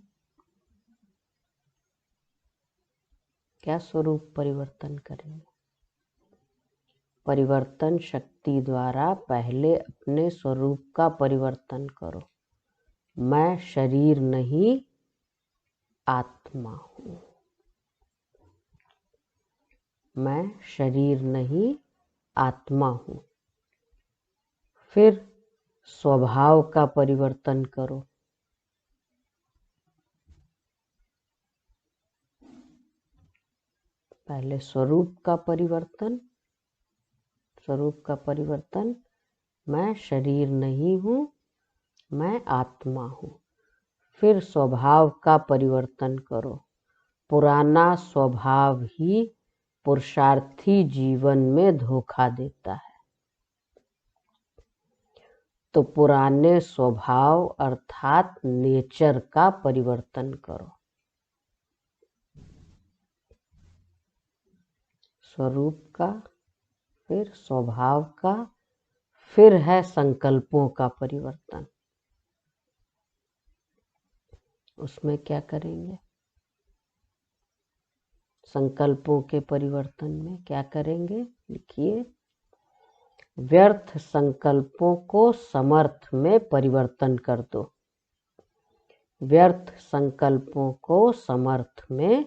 Speaker 2: क्या स्वरूप परिवर्तन करेंगे? परिवर्तन शक्ति द्वारा पहले अपने स्वरूप का परिवर्तन करो। मैं शरीर नहीं आत्मा हूँ। मैं शरीर नहीं आत्मा हूँ। फिर स्वभाव का परिवर्तन करो। पहले स्वरूप का परिवर्तन, स्वरूप का परिवर्तन, मैं शरीर नहीं हूँ, मैं आत्मा हूँ। फिर स्वभाव का परिवर्तन करो। पुराना स्वभाव ही पुरुषार्थी जीवन में धोखा देता है। तो पुराने स्वभाव अर्थात नेचर का परिवर्तन करो। स्वरूप का, फिर स्वभाव का, फिर है संकल्पों का परिवर्तन। उसमें क्या करेंगे? संकल्पों के परिवर्तन में क्या करेंगे? लिखिए, व्यर्थ संकल्पों को समर्थ में परिवर्तन कर दो। व्यर्थ संकल्पों को समर्थ में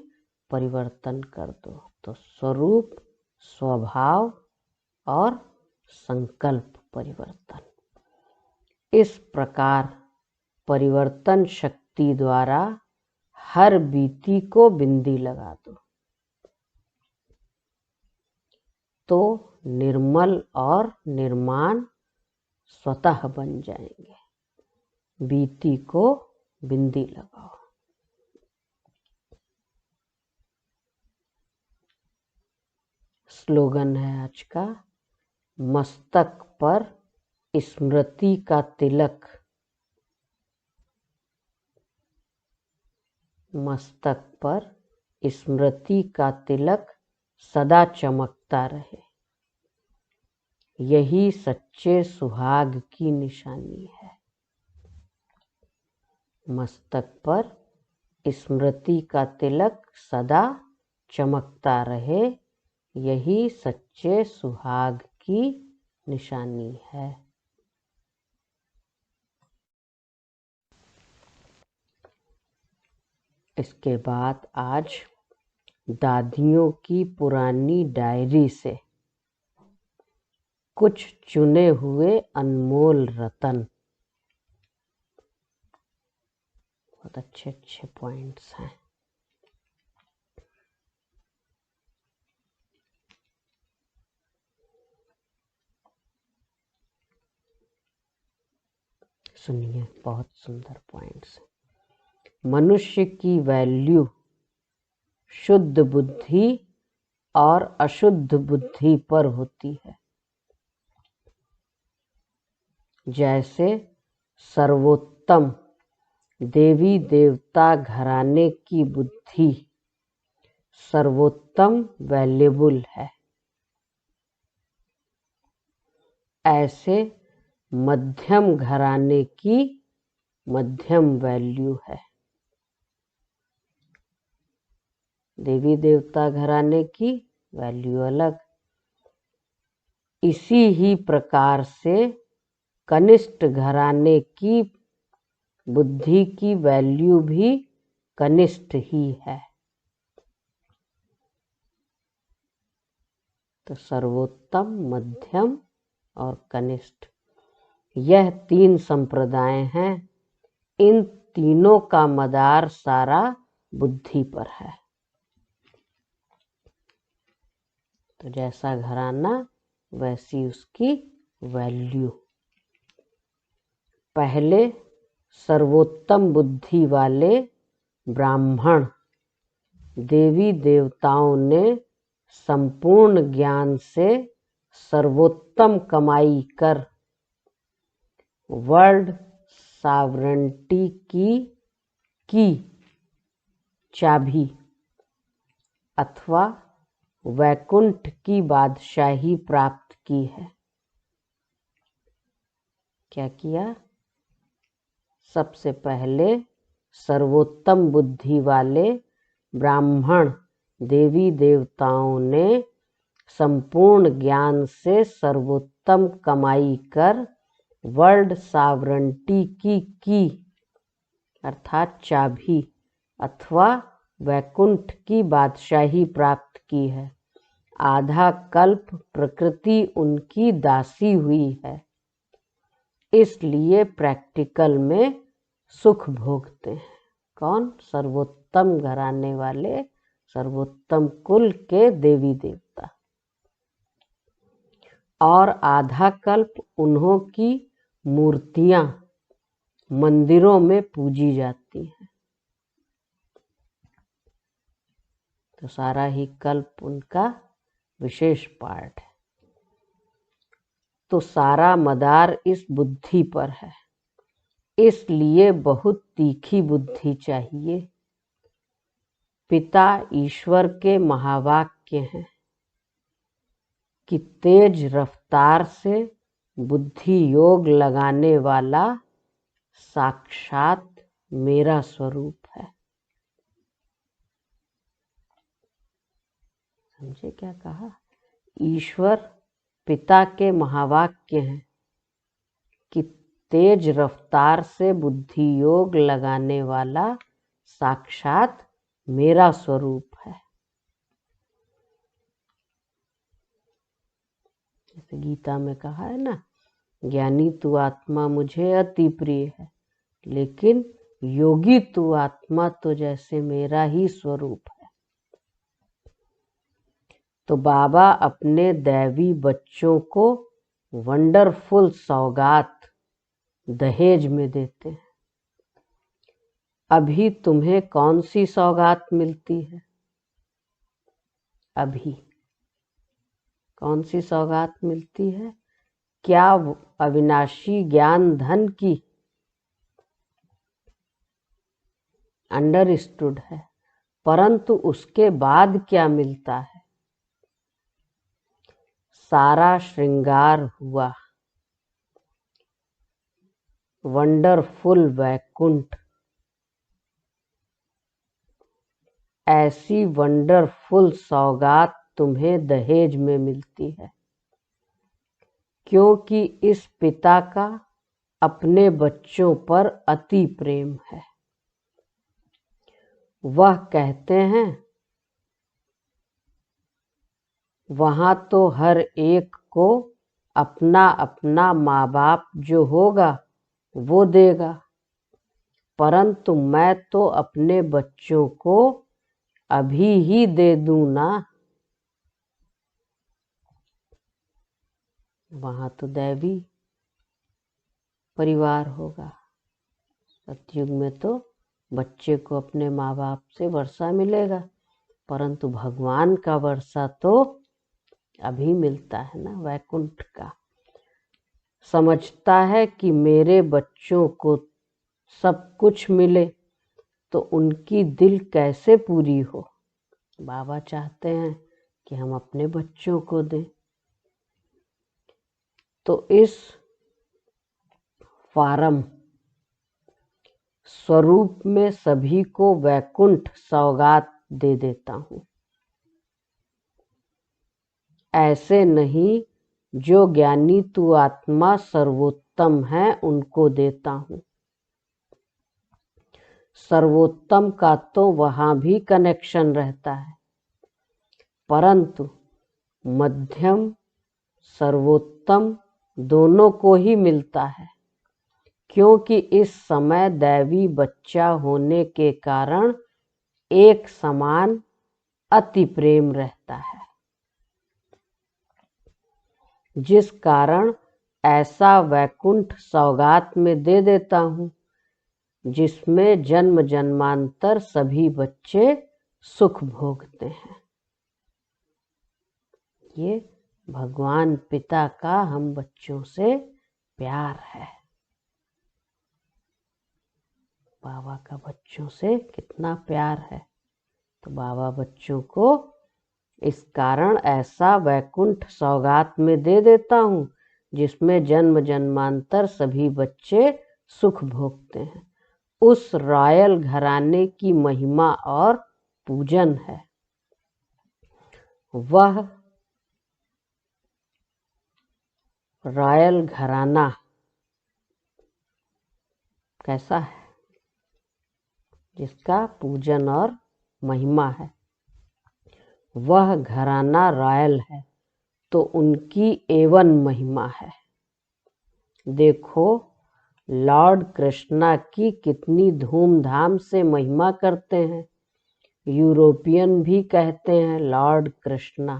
Speaker 2: परिवर्तन कर दो। तो स्वरूप, स्वभाव और संकल्प परिवर्तन, इस प्रकार परिवर्तन शक्ति द्वारा हर बीती को बिंदी लगा दो, तो निर्मल और निर्माण स्वतः बन जाएंगे। बीती को बिंदी लगाओ। स्लोगन है आज का, मस्तक पर स्मृति का तिलक, मस्तक पर स्मृति का तिलक सदा चमकता रहे, यही सच्चे सुहाग की निशानी है। मस्तक पर स्मृति का तिलक सदा चमकता रहे, यही सच्चे सुहाग की निशानी है। इसके बाद आज दादियों की पुरानी डायरी से कुछ चुने हुए अनमोल रतन, बहुत अच्छे अच्छे पॉइंट्स हैं। सुनिए, बहुत सुंदर पॉइंट्स। मनुष्य की वैल्यू शुद्ध बुद्धि और अशुद्ध बुद्धि पर होती है। जैसे सर्वोत्तम देवी देवता घराने की बुद्धि सर्वोत्तम वैल्यूबल है, ऐसे मध्यम घराने की मध्यम वैल्यू है। देवी देवता घराने की वैल्यू अलग। इसी ही प्रकार से कनिष्ठ घराने की बुद्धि की वैल्यू भी कनिष्ठ ही है। तो सर्वोत्तम, मध्यम और कनिष्ठ, यह तीन संप्रदाय हैं। इन तीनों का मदार सारा बुद्धि पर है। तो जैसा घराना वैसी उसकी वैल्यू। पहले सर्वोत्तम बुद्धि वाले ब्राह्मण देवी देवताओं ने संपूर्ण ज्ञान से सर्वोत्तम कमाई कर वर्ल्ड सॉवरेंटी की चाबी अथवा वैकुंठ की बादशाही प्राप्त की है। क्या किया? सबसे पहले सर्वोत्तम बुद्धि वाले ब्राह्मण देवी देवताओं ने संपूर्ण ज्ञान से सर्वोत्तम कमाई कर वर्ल्ड सॉवरेंटी की अर्थात चाबी अथवा वैकुंठ की बादशाही प्राप्त की है। आधा कल्प प्रकृति उनकी दासी हुई है, इसलिए प्रैक्टिकल में सुख भोगते हैं। कौन? सर्वोत्तम घराने वाले, सर्वोत्तम कुल के देवी देवता। और आधा कल्प उन्हों की मूर्तियां मंदिरों में पूजी जाती हैं। तो सारा ही कल्प उनका विशेष पार्ट है। तो सारा मदार इस बुद्धि पर है, इसलिए बहुत तीखी बुद्धि चाहिए। पिता ईश्वर के महावाक्य हैं कि तेज रफ्तार से बुद्धि योग लगाने वाला साक्षात मेरा स्वरूप है। समझे क्या कहा? ईश्वर पिता के महावाक्य हैं कि तेज रफ्तार से बुद्धि योग लगाने वाला साक्षात मेरा स्वरूप है। जैसे गीता में कहा है ना, ज्ञानी तू आत्मा मुझे अति प्रिय है, लेकिन योगी तू आत्मा तो जैसे मेरा ही स्वरूप है। तो बाबा अपने दैवी बच्चों को वंडरफुल सौगात दहेज में देते हैं। अभी तुम्हें कौन सी सौगात मिलती है? अभी कौन सी सौगात मिलती है? क्या अविनाशी ज्ञान धन की? अंडरस्टूड है, परंतु उसके बाद क्या मिलता है? सारा श्रृंगार हुआ, वंडरफुल वैकुंठ। ऐसी वंडरफुल सौगात तुम्हें दहेज में मिलती है, क्योंकि इस पिता का अपने बच्चों पर अति प्रेम है। वह कहते हैं वहां तो हर एक को अपना अपना माँ बाप जो होगा वो देगा, परंतु मैं तो अपने बच्चों को अभी ही दे दूं ना। वहां तो दैवी परिवार होगा। सतयुग में तो बच्चे को अपने माँ बाप से वर्षा मिलेगा, परंतु भगवान का वर्षा तो अभी मिलता है ना, वैकुंठ का। समझता है कि मेरे बच्चों को सब कुछ मिले तो उनकी दिल कैसे पूरी हो। बाबा चाहते हैं कि हम अपने बच्चों को दें। तो इस फारम स्वरूप में सभी को वैकुंठ सौगात दे देता हूं। ऐसे नहीं, जो ज्ञानी तू आत्मा सर्वोत्तम है उनको देता हूं। सर्वोत्तम का तो वहां भी कनेक्शन रहता है, परंतु मध्यम सर्वोत्तम दोनों को ही मिलता है, क्योंकि इस समय दैवी बच्चा होने के कारण एक समान अति प्रेम रहता है, जिस कारण ऐसा वैकुंठ सौगात में दे देता हूं जिसमें जन्म जन्मांतर सभी बच्चे सुख भोगते हैं। ये भगवान पिता का हम बच्चों से प्यार है। बाबा का बच्चों से कितना प्यार है। तो बाबा बच्चों को इस कारण ऐसा वैकुंठ सौगात में दे देता हूं जिसमें जन्म जन्मांतर सभी बच्चे सुख भोगते हैं। उस रॉयल घराने की महिमा और पूजन है। वह रॉयल घराना कैसा है? जिसका पूजन और महिमा है। वह घराना रॉयल है तो उनकी एवन महिमा है। देखो लॉर्ड कृष्णा की कितनी धूमधाम से महिमा करते हैं। यूरोपियन भी कहते हैं लॉर्ड कृष्णा।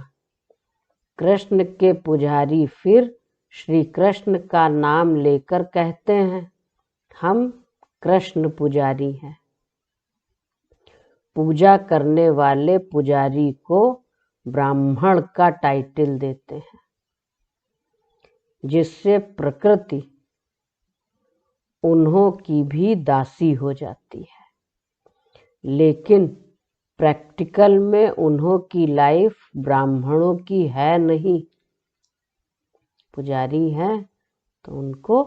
Speaker 2: कृष्ण के पुजारी फिर श्री कृष्ण का नाम लेकर कहते हैं हम कृष्ण पुजारी हैं। पूजा करने वाले पुजारी को ब्राह्मण का टाइटल देते हैं, जिससे प्रकृति उन्हों की भी दासी हो जाती है। लेकिन प्रैक्टिकल में उन्हों की लाइफ ब्राह्मणों की है नहीं। पुजारी हैं तो उनको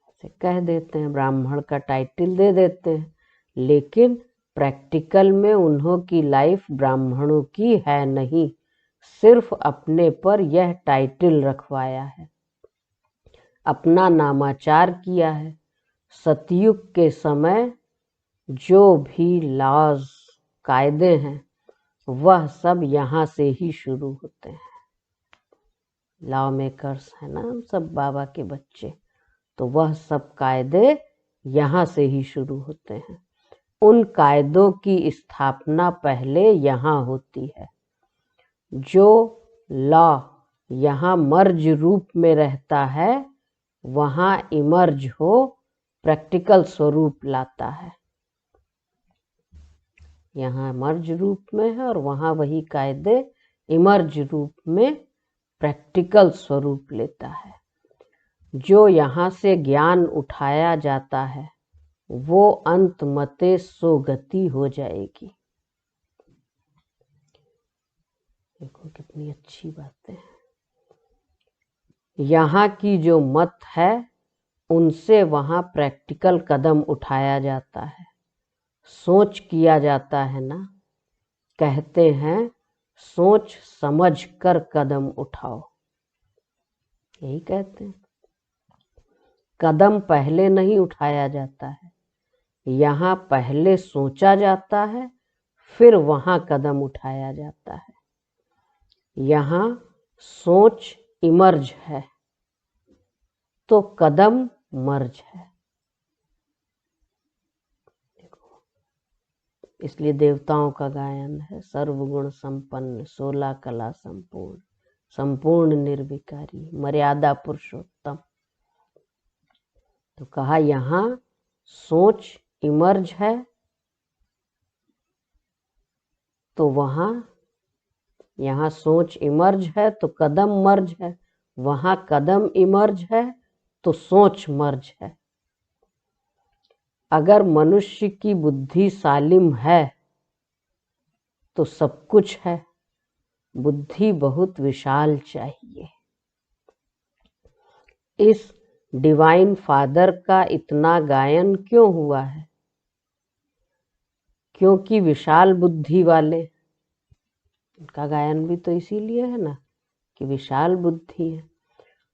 Speaker 2: ऐसे कह देते हैं, ब्राह्मण का टाइटल दे देते हैं, लेकिन प्रैक्टिकल में उन्हों की लाइफ ब्राह्मणों की है नहीं, सिर्फ अपने पर यह टाइटल रखवाया है, अपना नामाचार किया है। सतयुग के समय जो भी लॉज कायदे हैं वह सब यहाँ से ही शुरू होते हैं। लॉ मेकर्स है ना हम सब बाबा के बच्चे, तो वह सब कायदे यहाँ से ही शुरू होते हैं। उन कायदों की स्थापना पहले यहाँ होती है। जो लॉ यहाँ मर्ज रूप में रहता है वहाँ इमर्ज हो प्रैक्टिकल स्वरूप लाता है। यहाँ मर्ज रूप में है और वहाँ वही कायदे इमर्ज रूप में प्रैक्टिकल स्वरूप लेता है। जो यहाँ से ज्ञान उठाया जाता है वो अंत मते सो गति हो जाएगी। देखो कितनी अच्छी बातें हैं। यहाँ की जो मत है उनसे वहाँ प्रैक्टिकल कदम उठाया जाता है, सोच किया जाता है ना। कहते हैं सोच समझ कर कदम उठाओ, यही कहते हैं। कदम पहले नहीं उठाया जाता है, यहाँ पहले सोचा जाता है फिर वहाँ कदम उठाया जाता है। यहाँ सोच इमर्ज है तो कदम मर्ज है। इसलिए देवताओं का गायन है, सर्वगुण संपन्न 16 कला संपूर्ण, संपूर्ण निर्विकारी, मर्यादा पुरुषोत्तम। तो कहा यहाँ सोच इमर्ज है तो वहाँ, यहाँ सोच इमर्ज है तो कदम मर्ज है, वहाँ कदम इमर्ज है तो सोच मर्ज है। अगर मनुष्य की बुद्धि सालिम है तो सब कुछ है। बुद्धि बहुत विशाल चाहिए। इस डिवाइन फादर का इतना गायन क्यों हुआ है? क्योंकि विशाल बुद्धि वाले, उनका गायन भी तो इसीलिए है ना कि विशाल बुद्धि है।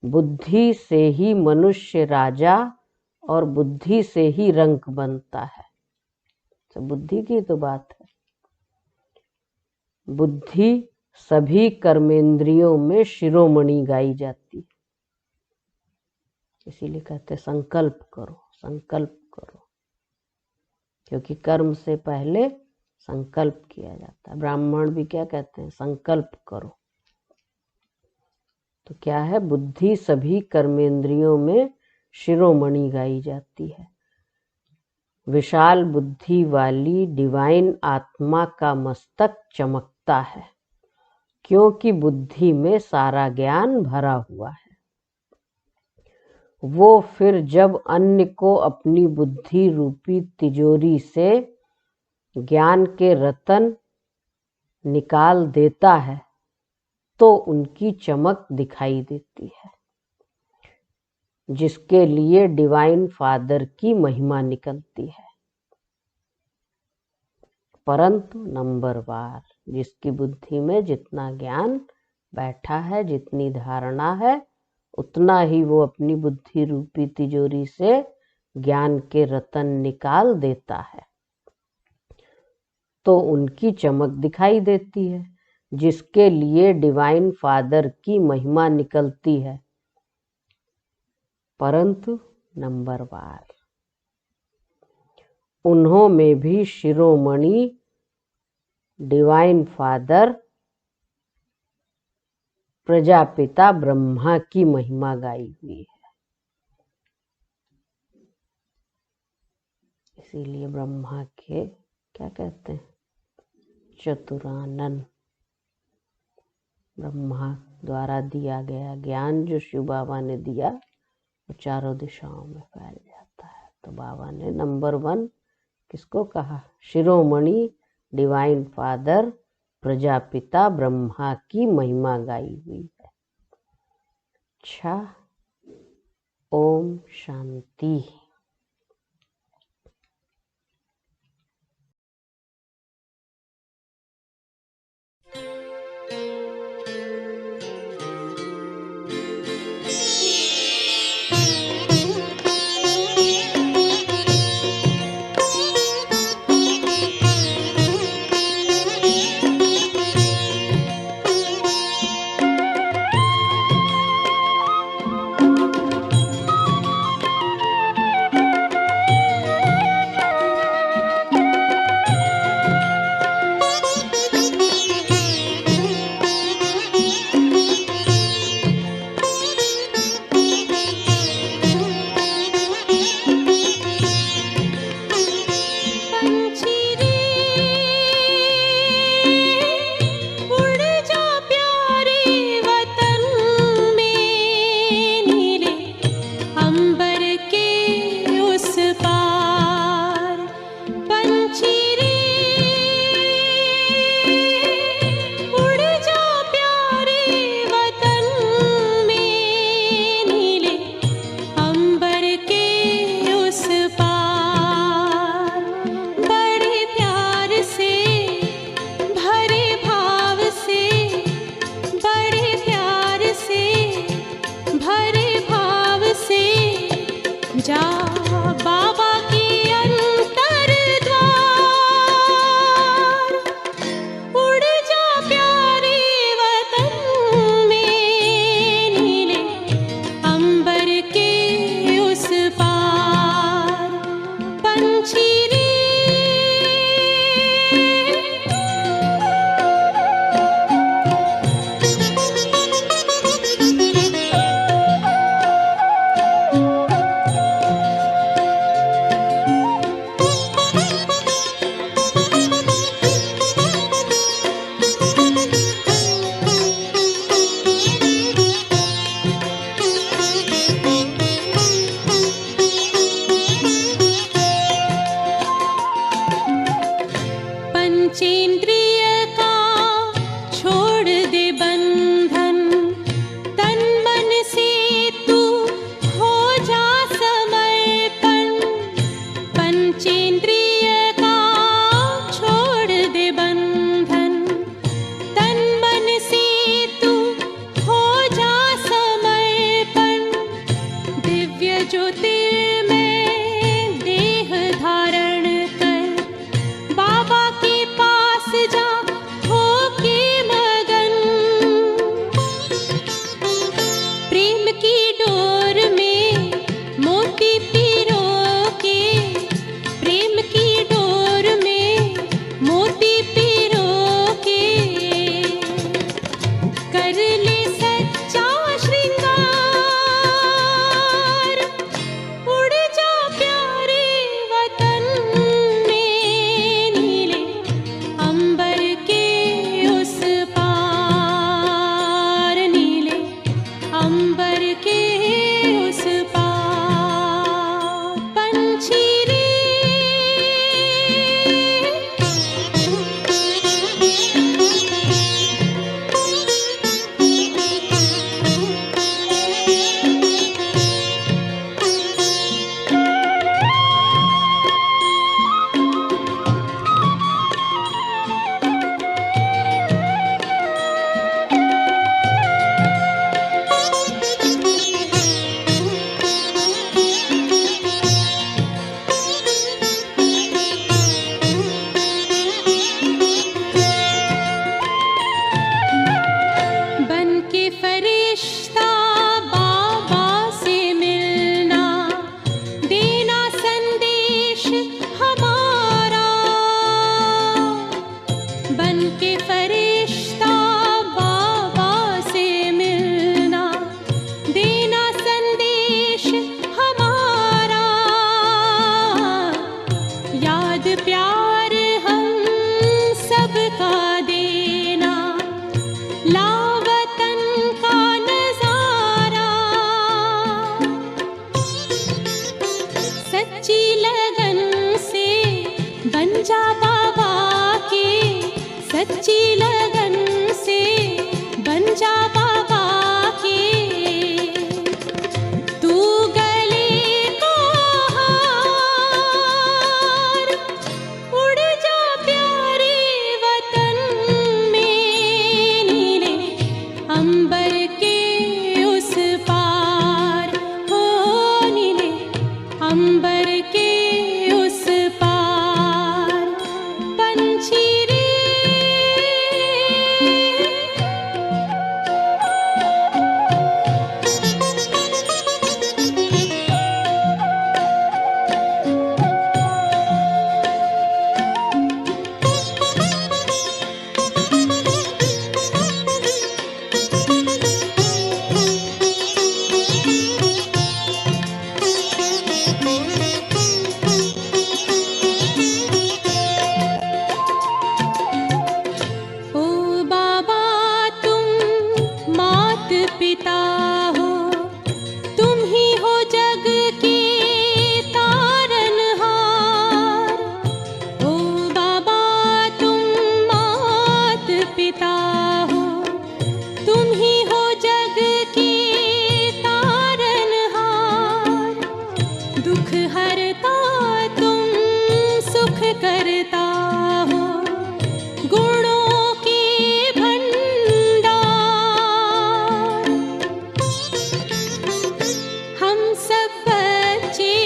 Speaker 2: बुद्धि से ही मनुष्य राजा और बुद्धि से ही रंक बनता है। तो बुद्धि की तो बात है। बुद्धि सभी कर्मेंद्रियों में शिरोमणि गाई जाती है। इसीलिए कहते संकल्प करो, संकल्प करो, क्योंकि कर्म से पहले संकल्प किया जाता है। ब्राह्मण भी क्या कहते हैं? संकल्प करो। तो क्या है? बुद्धि सभी कर्मेंद्रियों में शिरोमणि गाई जाती है। विशाल बुद्धि वाली डिवाइन आत्मा का मस्तक चमकता है, क्योंकि बुद्धि में सारा ज्ञान भरा हुआ है। वो फिर जब अन्य को अपनी बुद्धि रूपी तिजोरी से ज्ञान के रतन निकाल देता है तो उनकी चमक दिखाई देती है, जिसके लिए डिवाइन फादर की महिमा निकलती है। परंतु नंबरवार, जिसकी बुद्धि में जितना ज्ञान बैठा है, जितनी धारणा है, उतना ही वो अपनी बुद्धि रूपी तिजोरी से ज्ञान के रतन निकाल देता है तो उनकी चमक दिखाई देती है, जिसके लिए डिवाइन फादर की महिमा निकलती है। परंतु नंबरवार, उन्हों में भी शिरोमणि डिवाइन फादर प्रजापिता ब्रह्मा की महिमा गाई हुई है। इसीलिए ब्रह्मा के क्या कहते हैं? चतुरानन। ब्रह्मा द्वारा दिया गया ज्ञान जो शिव बाबा ने दिया वो चारों दिशाओं में फैल जाता है। तो बाबा ने नंबर 1 किसको कहा? शिरोमणि डिवाइन फादर प्रजापिता ब्रह्मा की महिमा गाई हुई है। अच्छा, ओम शांति।
Speaker 3: उड़ जा बन जा बाबा के सच्ची लगन से, बन जा बाबा के तू गले को हार, उड़ जा प्यारे वतन में, नीले अंबर के उस पार, हो नीले अंबर के उस पार। पंछी रे ओ बाबा तुम मात पिता हो, तुम ही हो जग के तारनहार। ओ बाबा तुम मात पिता हो, तुम ही हो जग के तारनहार। दुख हरता तुम सुख करता हो, गुणों के भंडार। हम सब बच्चे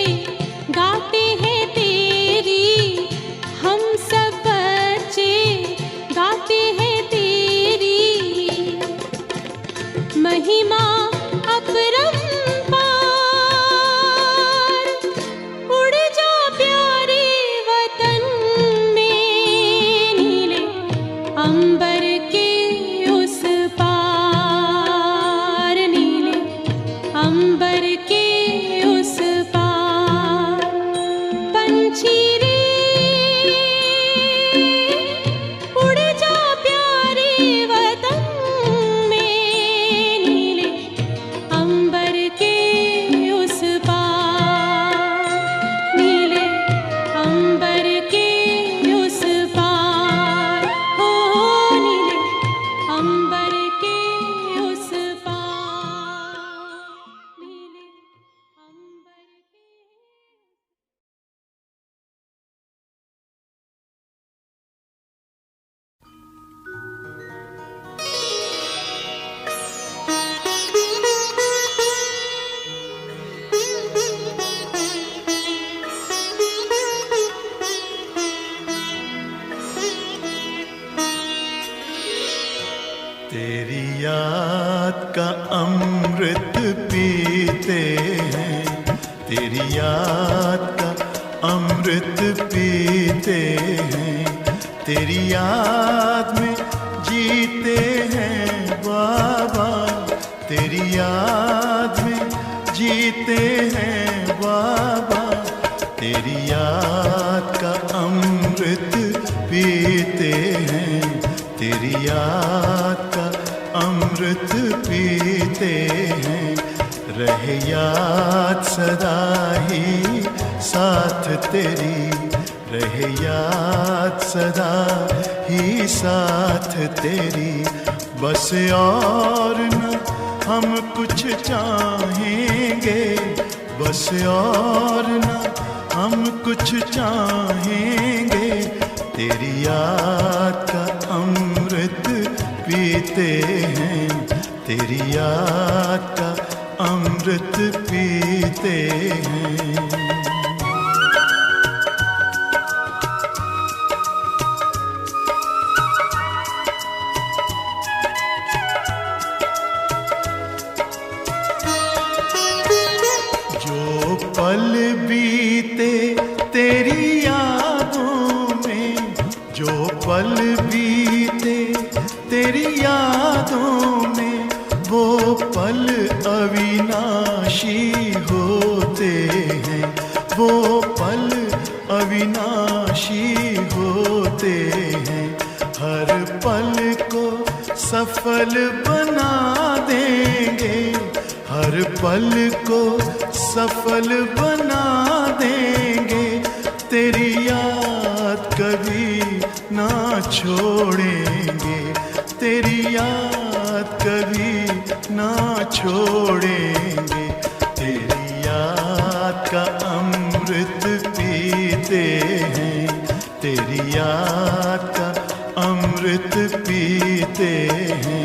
Speaker 3: गाते हैं तेरी, हम सब बच्चे गाते हैं तेरी महिमा अपरंपार। उड़ जा प्यारे वतन में, नीले अंबर के उस पार, नीले अंबर के उस पार। पंछी रे उड़ जा प्यारे वतन में, नीले अंबर के उस पार, नीले अंबर के उस पार, हो नीले अंबर के उस पार, नीले अंबर के।
Speaker 4: तेरी याद का अमृत पीते हैं, तेरी याद का अमृत पीते हैं, तेरी याद में जीते हैं बाबा, तेरी याद में जीते हैं बाबा, तेरी याद का अमृत पीते हैं, तेरी याद का अमृत पीते हैं। रहे याद सदा ही साथ तेरी, रहे याद सदा ही साथ तेरी। बस और न हम कुछ चाहेंगे, बस और न हम कुछ चाहेंगे, तेरी याद का अमृत पीते हैं, तेरी याद का अमृत पीते हैं। जो पल बीते तेरी यादों में, जो पल बीते तेरी यादों में, वो पल अविनाशी होते हैं, वो पल अविनाशी होते हैं। हर पल को सफल बना देंगे, हर पल को सफल बना देंगे, तेरी याद तेरी याद कभी ना छोड़ेंगे। तेरी याद का अमृत पीते हैं, तेरी याद का अमृत पीते हैं।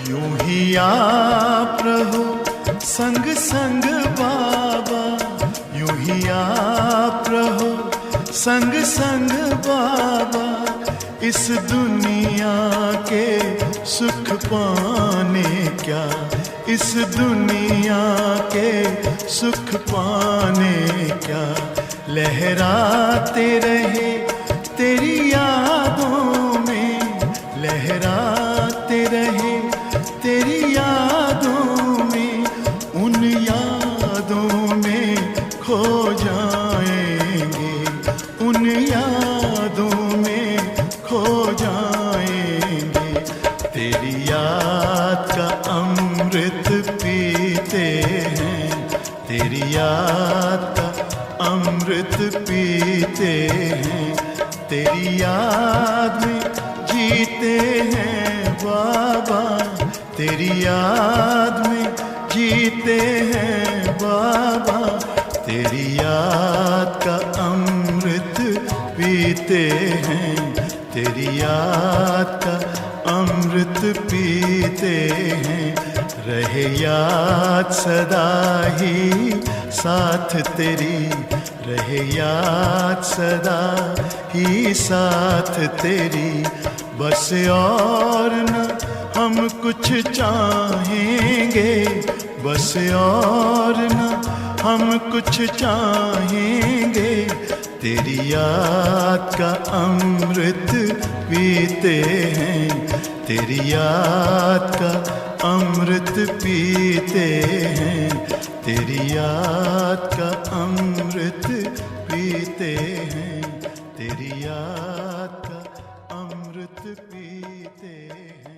Speaker 4: यूं ही आप रहो संग संग बाबा, यूं ही आप रहो संग संग बाबा। इस दुनिया के सुख पाने क्या, इस दुनिया के सुख पाने क्या। लहराते रहे तेरी यादों में, लहराते रहे तेरी यादों में। उन यादों में खो जाएंगे, उन यादों में खो जाएंगे। तेरी याद का अमृत पीते हैं, तेरी याद का अमृत पीते हैं। तेरी याद में जीते हैं बाबा, तेरी याद में जीते हैं बाबा। तेरी याद का अमृत पीते हैं, तेरी याद का अमृत पीते हैं। रहे याद सदा ही साथ तेरी, रहे याद सदा ही साथ तेरी। बस और न हम कुछ चाहेंगे, बस और न हम कुछ चाहेंगे। तेरी याद का अमृत पीते हैं, तेरी याद का अमृत पीते हैं। तेरी याद का अमृत पीते हैं, तेरी याद का अमृत पीते हैं।